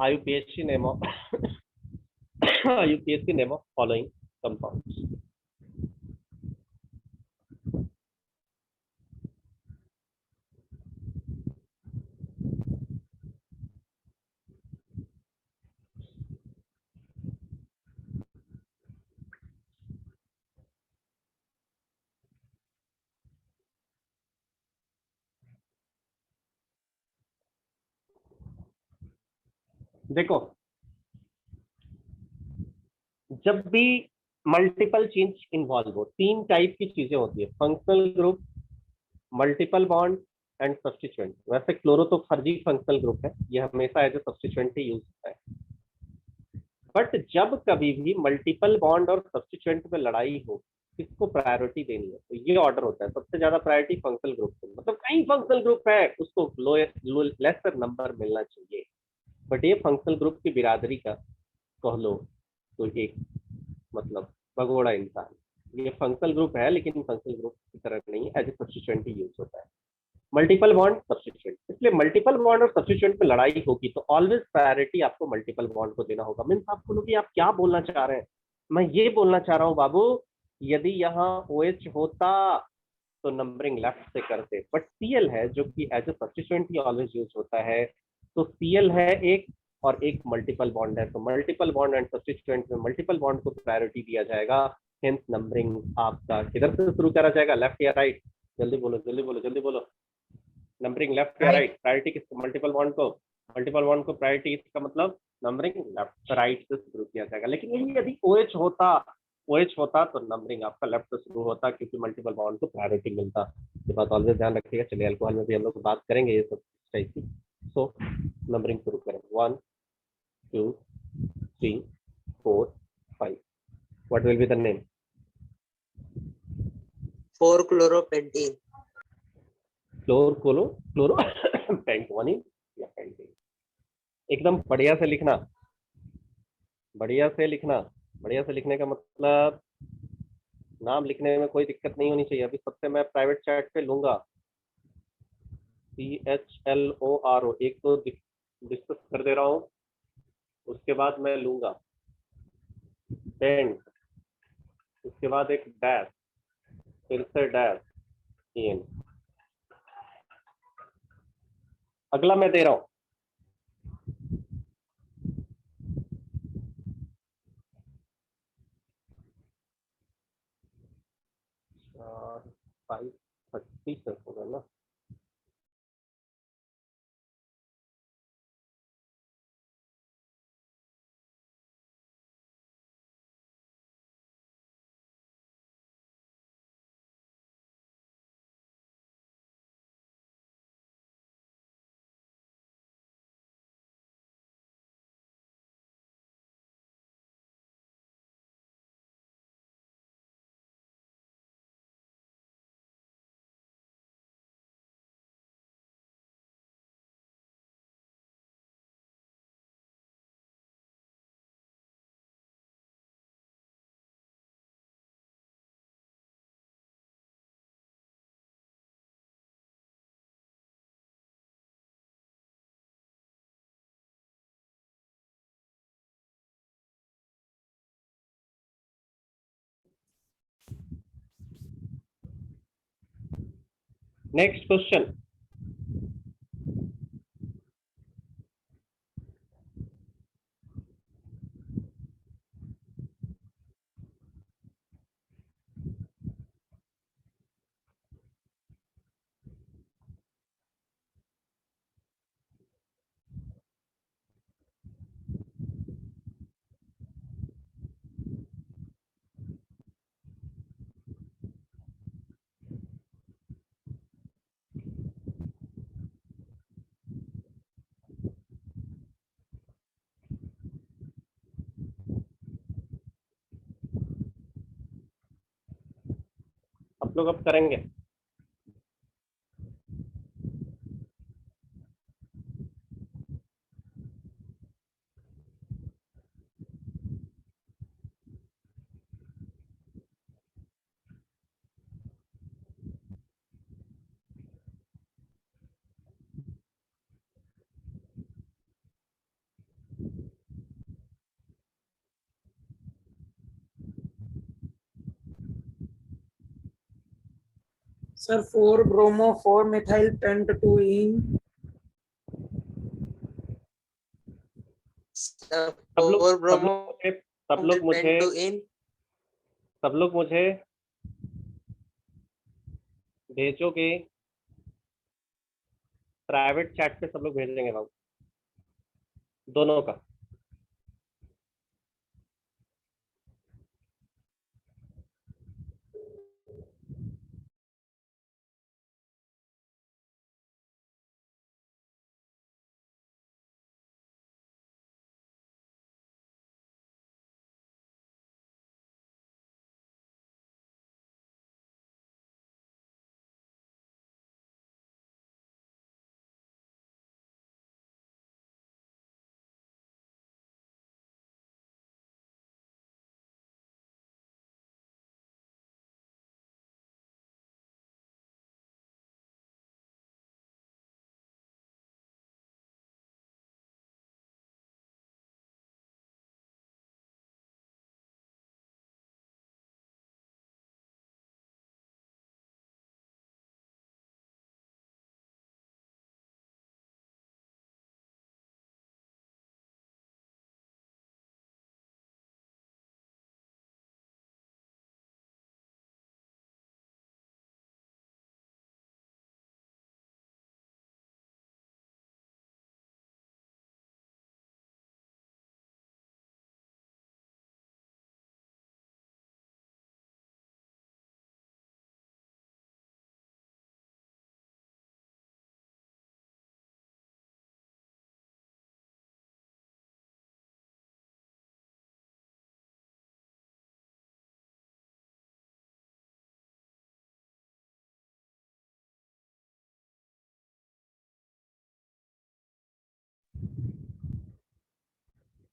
IUPAC name of IUPAC name of following compounds. देखो, जब भी मल्टीपल चेंज इन्वॉल्व हो, 3 टाइप की चीजें होती है, functional group, multiple bond and substituent. वैसे क्लोरो तो फर्जी फंक्शनल ग्रुप है, ये हमेशा एज ए सब्स्टिट्यूएंट ही यूज होता है। बट जब कभी भी मल्टीपल बॉन्ड और सब्स्टिट्यूएंट में लड़ाई हो, किसको प्रायोरिटी देनी है, तो ये ऑर्डर होता है। सबसे ज्यादा प्रायोरिटी फंक्शनल ग्रुप को, मतलब कई फंक्शनल ग्रुप है, उसको लेसर नंबर मिलना चाहिए। बट ये फंक्शनल ग्रुप की बिरादरी का कह लो तो एक मतलब भगोड़ा इंसान, ये फंक्शनल ग्रुप है लेकिन फंक्शनल ग्रुप की तरह नहीं है, एज ए सब्स्टिट्यूएंट ही यूज होता है। मल्टीपल बॉन्ड सब्स्टिट्यूएंट, इसलिए मल्टीपल बॉन्ड और सब्स्टिट्यूएंट में लड़ाई होगी तो ऑलवेज प्रायोरिटी आपको मल्टीपल बॉन्ड को देना होगा। मीन्स आप बोलोगे आप क्या बोलना चाह रहे हैं, मैं ये बोलना चाह रहा हूँ बाबू, यदि यहाँ OH होता तो नंबरिंग लेफ्ट से करते, बट Cl है जो कि एज ए सब्स्टिट्यूएंट ही ऑलवेज यूज होता है, तो Cl है एक और एक मल्टीपल बॉन्ड है, तो मल्टीपल बॉन्ड एंड सब्स्टिट्यूएंट में मल्टीपल बॉन्ड को प्रायोरिटी दिया जाएगा। हेंस नंबरिंग आपका किधर से शुरू करा जाएगा, लेफ्ट या राइट? जल्दी बोलो जल्दी बोलो जल्दी बोलो, नंबरिंग लेफ्ट या राइट? प्रायोरिटी किसको, मल्टीपल बॉन्ड को। मल्टीपल बॉन्ड को प्रायोरिटी, इसका मतलब नंबरिंग लेफ्ट राइट से शुरू किया जाएगा। लेकिन यदि OH होता तो नंबरिंग आपका लेफ्ट से शुरू होता, क्योंकि मल्टीपल बॉन्ड को प्रायोरिटी मिलता। ये बात ऑलवेज ध्यान रखिएगा। चलिए अल्कोहल में भी हम लोग बात करेंगे ये सब टाइप की। सो नंबरिंग शुरू करें, 1 2 3 4 5। What will be the name? 4-chloropentyne। Chloro पेंटोनिन या पेंटीन। एकदम बढ़िया से लिखना, बढ़िया से लिखना। बढ़िया से लिखने का मतलब नाम लिखने में कोई दिक्कत नहीं होनी चाहिए। अभी सबसे मैं प्राइवेट चैट पे लूंगा, CHLORO एक तो डिस्कस कर दे रहा हूँ, उसके बाद मैं लूंगा पेंट, उसके बाद एक डैश, फिर से डैश, EN। अगला मैं दे रहा हूँ, और 5:30 तक होगा ना। नेक्स्ट क्वेश्चन, आप लोग अब करेंगे। Sir 4-bromo 4-methyl pent2ene। सब लोग मुझे भेजोगे प्राइवेट चैट पे, सब लोग भेज देंगे बाबू। दोनों का।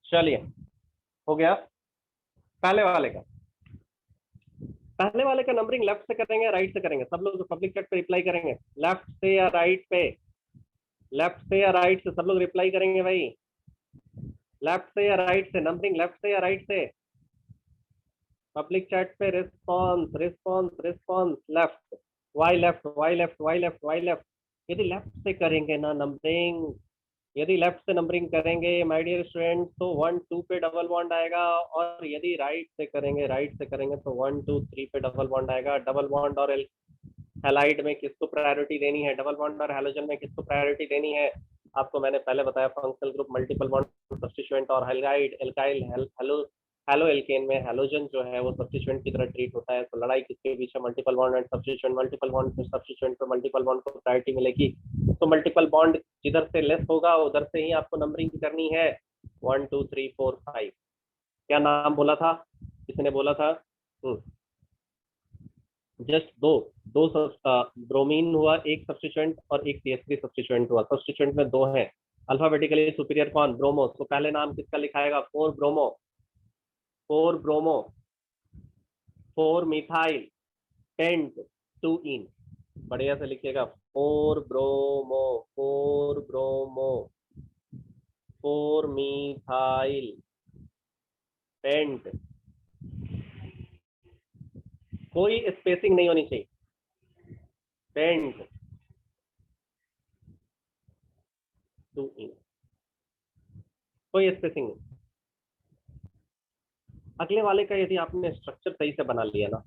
चलिए, हो गया। पहले वाले का नंबरिंग लेफ्ट से करेंगे राइट से करेंगे? सब लोग जो पब्लिक चैट पे रिप्लाई करेंगे, लेफ्ट से या राइट पे? लेफ्ट से या राइट से? सब लोग रिप्लाई करेंगे भाई, लेफ्ट से या राइट से? नंबरिंग लेफ्ट से या राइट से? पब्लिक चैट पे रिस्पॉन्स रिस्पॉन्स रिस्पॉन्स। लेफ्ट, वाई लेफ्ट वाई लेफ्ट वाई लेफ्ट वाई लेफ्ट। यदि लेफ्ट से करेंगे ना नंबरिंग, यदि लेफ्ट से नंबरिंग करेंगे माय डियर स्टूडेंट तो 1 2 पे डबल बॉन्ड आएगा, और यदि राइट से करेंगे तो 1 2 3 पे डबल बॉन्ड आएगा। डबल बॉन्ड और हैलाइड में किसको प्रायोरिटी देनी है? डबल बॉन्ड और हैलोजन में किसको प्रायोरिटी देनी है? आपको मैंने पहले बताया, functional group multiple bond substituent और हैलाइड एल्काइल हेलो एल्केन में हैलोजन जो है वो सब्स्टिट्यूएंट की तरह ट्रीट होता है। तो लड़ाई किसके बीच है? Multiple bond and substituent. Multiple bond से सब्स्टिट्यूएंट पे मल्टीपल बॉन्ड को प्रायोरिटी मिलेगी। तो मल्टीपल बॉन्ड जिधर से लेस होगा उधर से ही आपको नंबरिंग करनी है। 1 2 3 4 5। क्या नाम बोला था? किसने बोला था? जस्ट दो ब्रोमीन हुआ, एक सब्स्टिट्यूएंट और एक CH3 सब्स्टिट्यूएंट हुआ। सब्स्टिट्यूएंट में दो हैं। अल्फाबेटिकली सुपीरियर कौन? ब्रोमो। तो पहले नाम किसका लिखाएगा? 4 ब्रोमो, 4 ब्रोमो, 4 मिथाइल टेंट 2 इन। बढ़िया से लिखिएगा, 4 ब्रोमो, 4 ब्रोमो, 4 मिथाइल पेंट। कोई स्पेसिंग नहीं होनी चाहिए। पेंट 2 इन, कोई स्पेसिंग नहीं। अगले वाले का यदि आपने स्ट्रक्चर सही से बना लिया ना,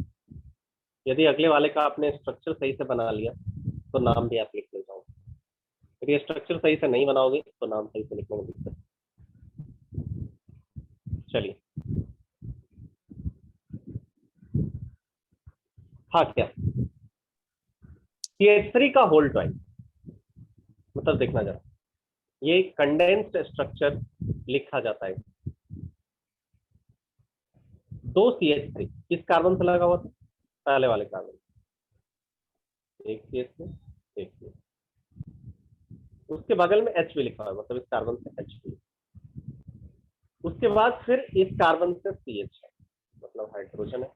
यदि अगले वाले का आपने स्ट्रक्चर सही से बना लिया तो नाम भी आप लिख ले जाओगे। यदि स्ट्रक्चर सही से नहीं बनाओगे तो नाम सही से लिखने में दिक्कत। चलिए, हाँ, क्या CH3 का होल ट्वाइस मतलब देखना जरा, ये कंडेंस्ड स्ट्रक्चर लिखा जाता है। 2 CH3 किस कार्बन से लगा हुआ था? पहले वाले कार्बन। एक CH3, एक CH3, उसके बगल में H भी लिखा हुआ है, मतलब इस कार्बन से H भी। उसके बाद फिर इस कार्बन से CH है, मतलब हाइड्रोजन है,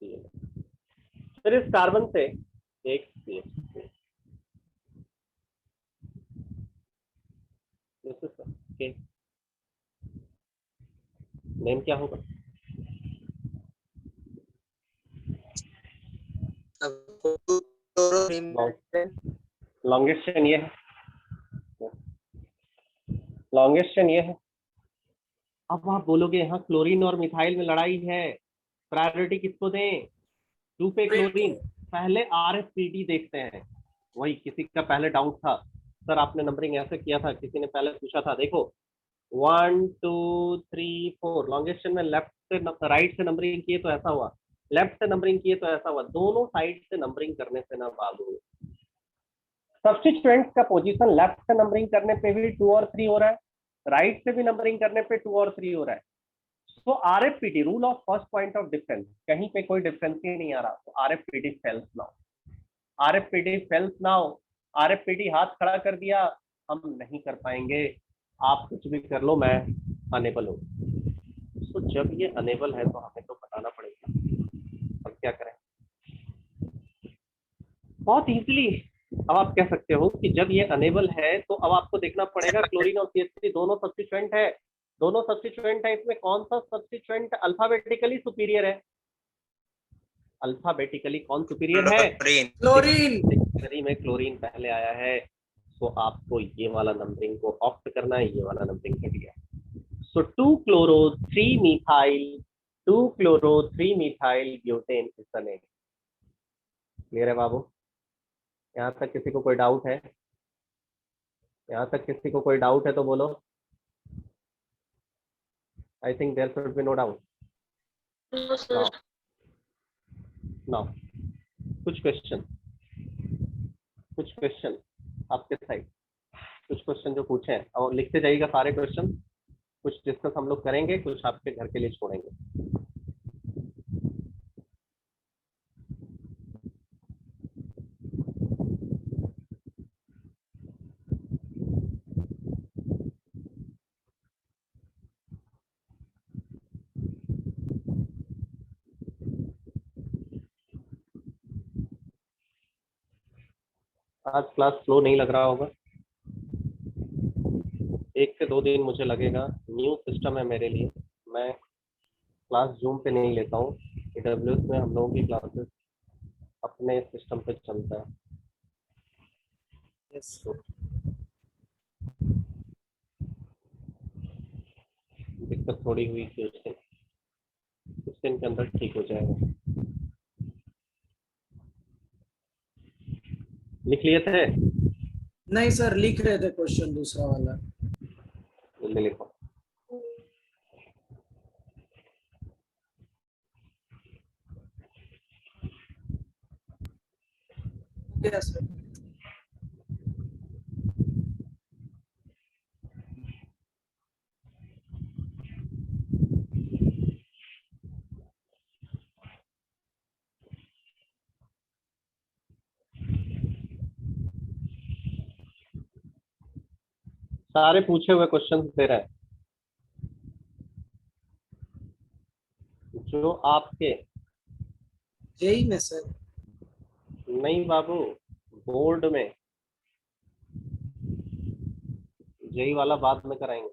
Cl। फिर इस कार्बन से एक CH3। नेम क्या होगा? लॉन्गेस्ट चेन ये है, लॉन्गेस्ट चेन ये है। अब आप बोलोगे यहाँ क्लोरीन और मिथाइल में लड़ाई है, प्रायोरिटी किसको दें? 2 पे क्लोरीन। पहले RSPD देखते हैं। वही किसी का पहले डाउट था, सर आपने नंबरिंग ऐसे किया था, किसी ने पहले पूछा था। देखो 1 2 3 4 लॉन्गेस्ट चेन में लेफ्ट से राइट से नंबरिंग किए तो ऐसा हुआ, लेफ्ट से नंबरिंग किए तो ऐसा हुआ, दोनों साइड से नंबरिंग करने से ना बाबू सब्स्टिट्यूएंट्स का पोजीशन लेफ्ट से नंबरिंग करने पे भी 2 और 3 हो रहा है, राइट से भी नंबरिंग करने पे 2 और 3 हो रहा है। So RFPT rule of first point of difference, कहीं पे कोई डिफरेंस ही नहीं आ रहा, तो RFPT fails now, RFPT fails now. RFPT हाथ खड़ा कर दिया, हम नहीं कर पाएंगे, आप कुछ भी कर लो, मैं अनेबल हूँ। तो जब ये अनेबल है तो हमें तो बताना पड़ेगा, अब क्या करें। बहुत इजीली अब आप कह सकते हो कि जब ये अनेबल है तो अब आपको देखना पड़ेगा क्लोरीन और CH3 दोनों सब्स्टिट्यूएंट है, दोनों सब्स्टिट्यूएंट है, इसमें कौन सा सब्स्टिट्यूएंट अल्फाबेटिकली सुपीरियर है, अल्फाबेटिकली कौन सुपीरियर है, क्लोरीन। डिक्शनरी में क्लोरीन पहले आया है, तो आपको ये वाला नंबरिंग को ऑप्ट करना है, ये वाला नंबरिंग हट गया। सो 2 chloro 3 methyl 2 chloro 3 methyl butane इस तरह। क्लियर है बाबू? यहाँ तक किसी को कोई डाउट है? यहाँ तक किसी को कोई डाउट है तो बोलो। I think there should be no doubt. Now कुछ क्वेश्चन आपके साइड, कुछ क्वेश्चन जो पूछे हैं और लिखते जाइएगा सारे क्वेश्चन, कुछ डिस्कस हम लोग करेंगे, कुछ आपके घर के लिए छोड़ेंगे। आज क्लास फ्लो नहीं लग रहा होगा, 1 से 2 दिन मुझे लगेगा, न्यू सिस्टम है मेरे लिए, मैं क्लास जूम पे नहीं लेता हूँ, AWS में हम लोगों की क्लासेस अपने सिस्टम पे चलता है। तो दिक्कत थोड़ी हुई थी उस दिन, कुछ दिन के अंदर ठीक हो जाएगा। लिख लिए थे? नहीं सर, लिख रहे थे क्वेश्चन दूसरा वाला। जल्दी लिखो। Yes sir. सारे पूछे हुए क्वेश्चन दे रहे हैं जो आपके, जेई में सर। नहीं बाबू, बोर्ड में, जेई वाला बाद में कराएंगे।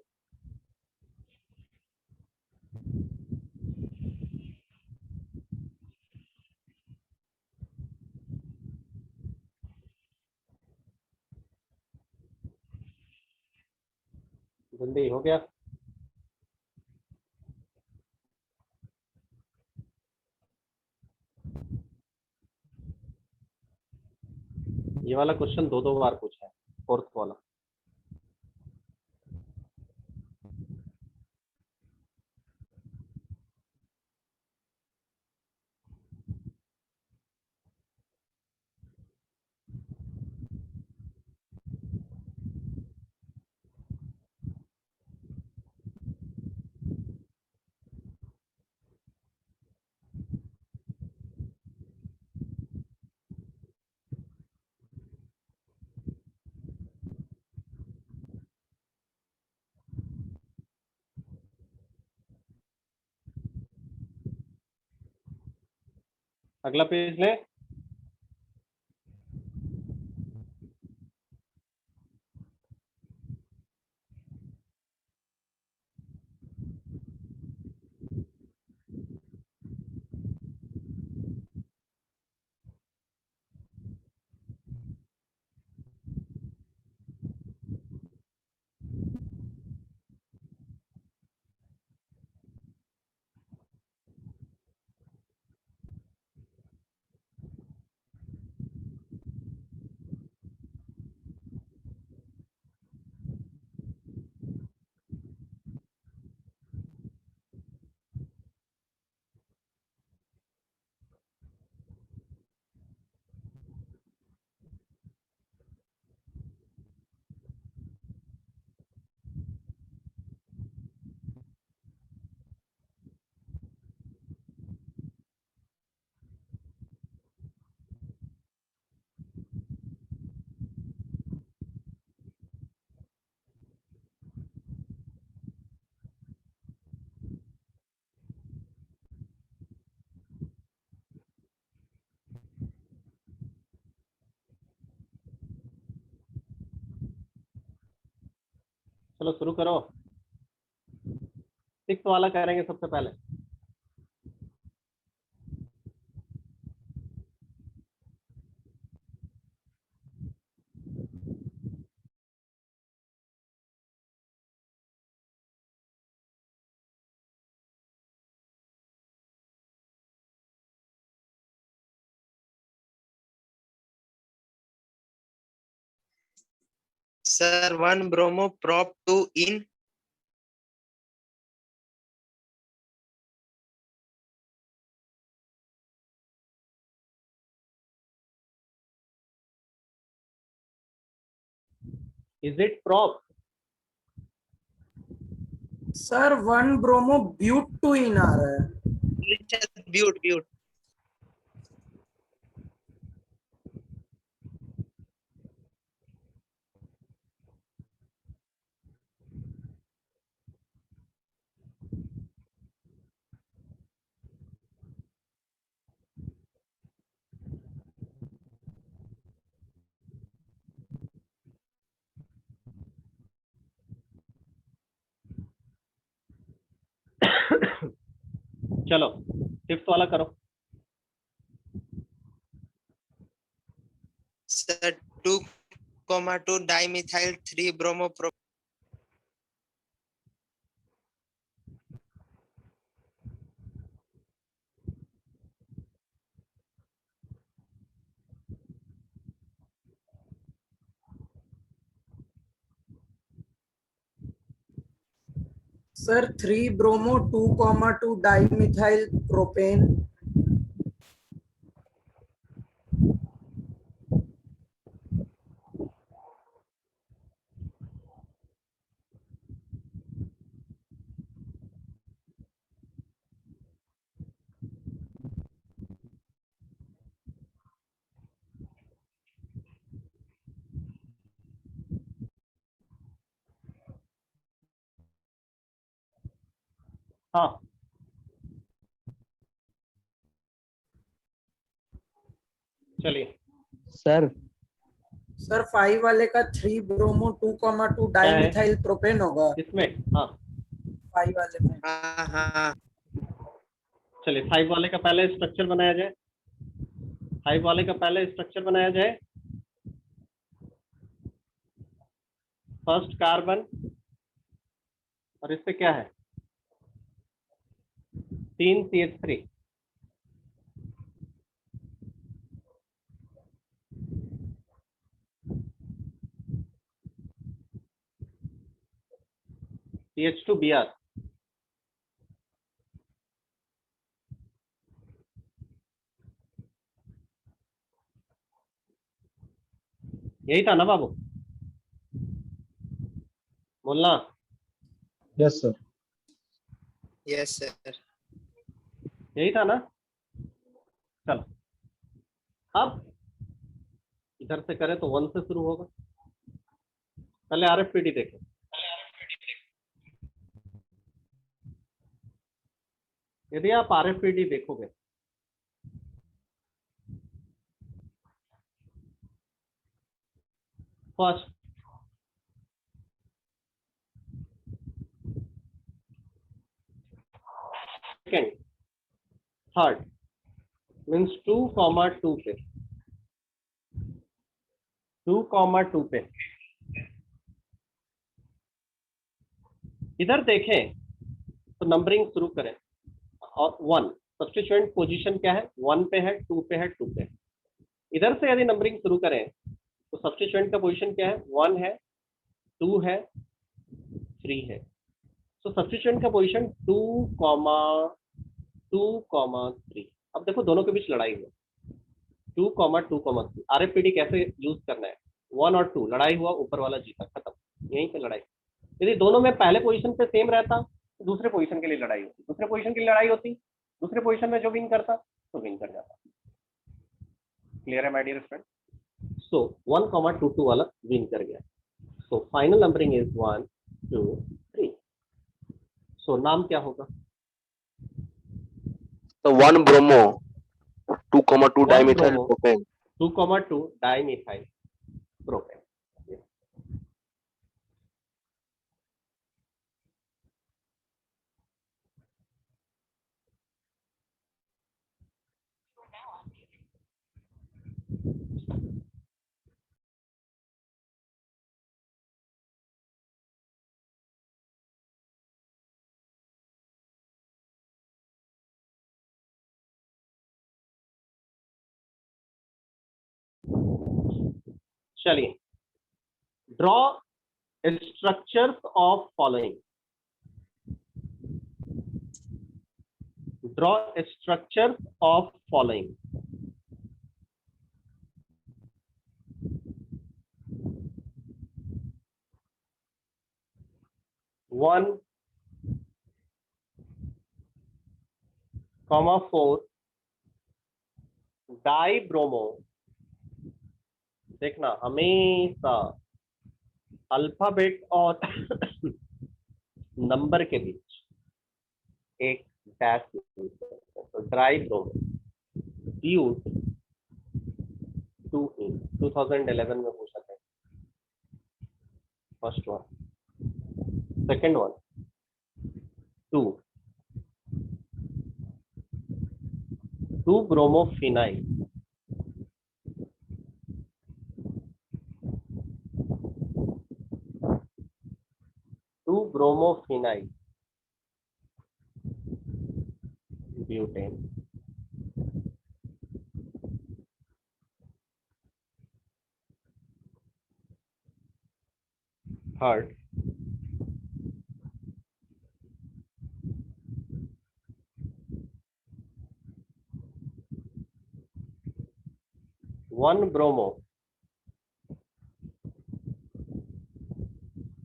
जल्दी हो गया? ये वाला क्वेश्चन 2 बार पूछा है, 4th वाला। अगला पेज ले। चलो शुरू करो। 6 वाला करेंगे सबसे पहले। Sir, 1 bromo prop 2 in. Is it prop? Sir 1 bromo but 2 yne आ रहा है। Butte. चलो 5th वाला करो। Sir, 2,2 dimethyl 3 bromo prop. Sir 3 bromo 2,2 dimethyl propane. हाँ चलिए। सर सर 5 वाले का 3 ब्रोमो 2,2 डाइमिथाइल प्रोपेन होगा इसमें हाँ 5 वाले में। हाँ। चलिए 5 वाले का पहले स्ट्रक्चर बनाया जाए। 5 वाले का पहले स्ट्रक्चर बनाया जाए। फर्स्ट कार्बन और इस पे क्या है 3 CH3। CH2Br। यही था ना बाबू? बोलना। Yes sir. Yes, sir. यही था ना? चलो अब इधर से करें तो 1 से शुरू होगा। पहले RFPD देखें। यदि आप RFPD देखोगे फर्स्ट सेकेंड थर्ड मीन्स 2,2 पे 2,2 पे इधर देखें तो नंबरिंग शुरू करें और 1 सब्स्टिट्यूएंट पोजीशन क्या है 1 पे है 2 पे है 2 पे है। इधर से यदि नंबरिंग शुरू करें तो सब्स्टिट्यूएंट का पोजीशन क्या है 1 है 2 है 3 है। तो सब्स्टिट्यूएंट का पोजीशन 2,3। अब देखो दोनों के बीच लड़ाई हुई 2,2,3। RFPD कैसे यूज करना है 1 और 2 लड़ाई हुआ ऊपर वाला जीता खत्म। यहीं पे लड़ाई। यदि दोनों में पहले पोजीशन पे सेम रहता तो दूसरे पोजीशन के लिए लड़ाई होती। दूसरे पोजीशन के लिए लड़ाई होती दूसरे पोजीशन में जो विन करता तो विन कर जाता। क्लियर है माय डियर फ्रेंड? सो 1,2,2 वाला विन कर गया। So final numbering is 1 2 3। So नाम क्या होगा? तो 1 bromo 2,2 dimethyl propane. 2,2 dimethyl propane. चलिए, draw structures of following, draw structures of following. One comma 4 di bromo. देखना हमेशा अल्फाबेट और नंबर के बीच एक डैश, तो ड्राई ब्रोमो ब्यूट 2 in 2011 में पूछा था first one. Second one 2 bromophenyl, 2 bromophenyl butane. Third 1 bromo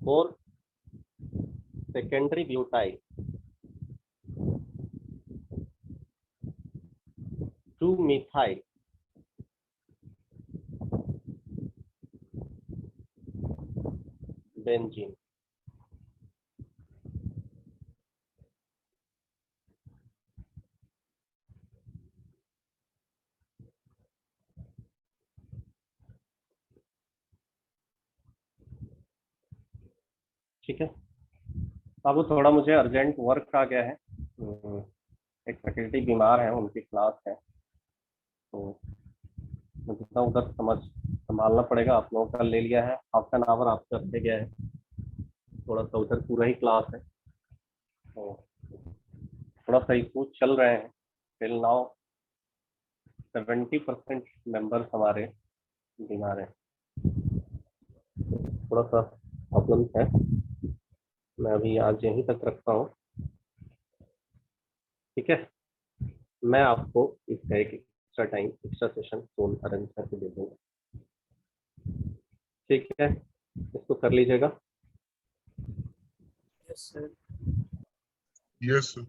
4 secondary butyl, 2 methyl, benzene. ठीक है, अब थोड़ा मुझे अर्जेंट वर्क आ गया है। एक फैकल्टी बीमार है, उनकी क्लास है, तो मुझे ना उधर संभालना पड़ेगा। आप लोगों का ले लिया है, हाफ एन आवर आपका रह गया है, थोड़ा सा उधर पूरा ही क्लास है, तो थोड़ा सा इशू चल रहे हैं। टिल नाउ 70% मेंबर्स हमारे बीमार हैं, थोड़ा सा प्रॉब्लम है। मैं अभी आज यहीं तक रखता हूँ, ठीक है। मैं आपको इसका एक एक्स्ट्रा टाइम, एक्स्ट्रा सेशन सोल अरेंज करके दे दूंगा, ठीक है। इसको कर लीजिएगा। Yes sir. Yes sir.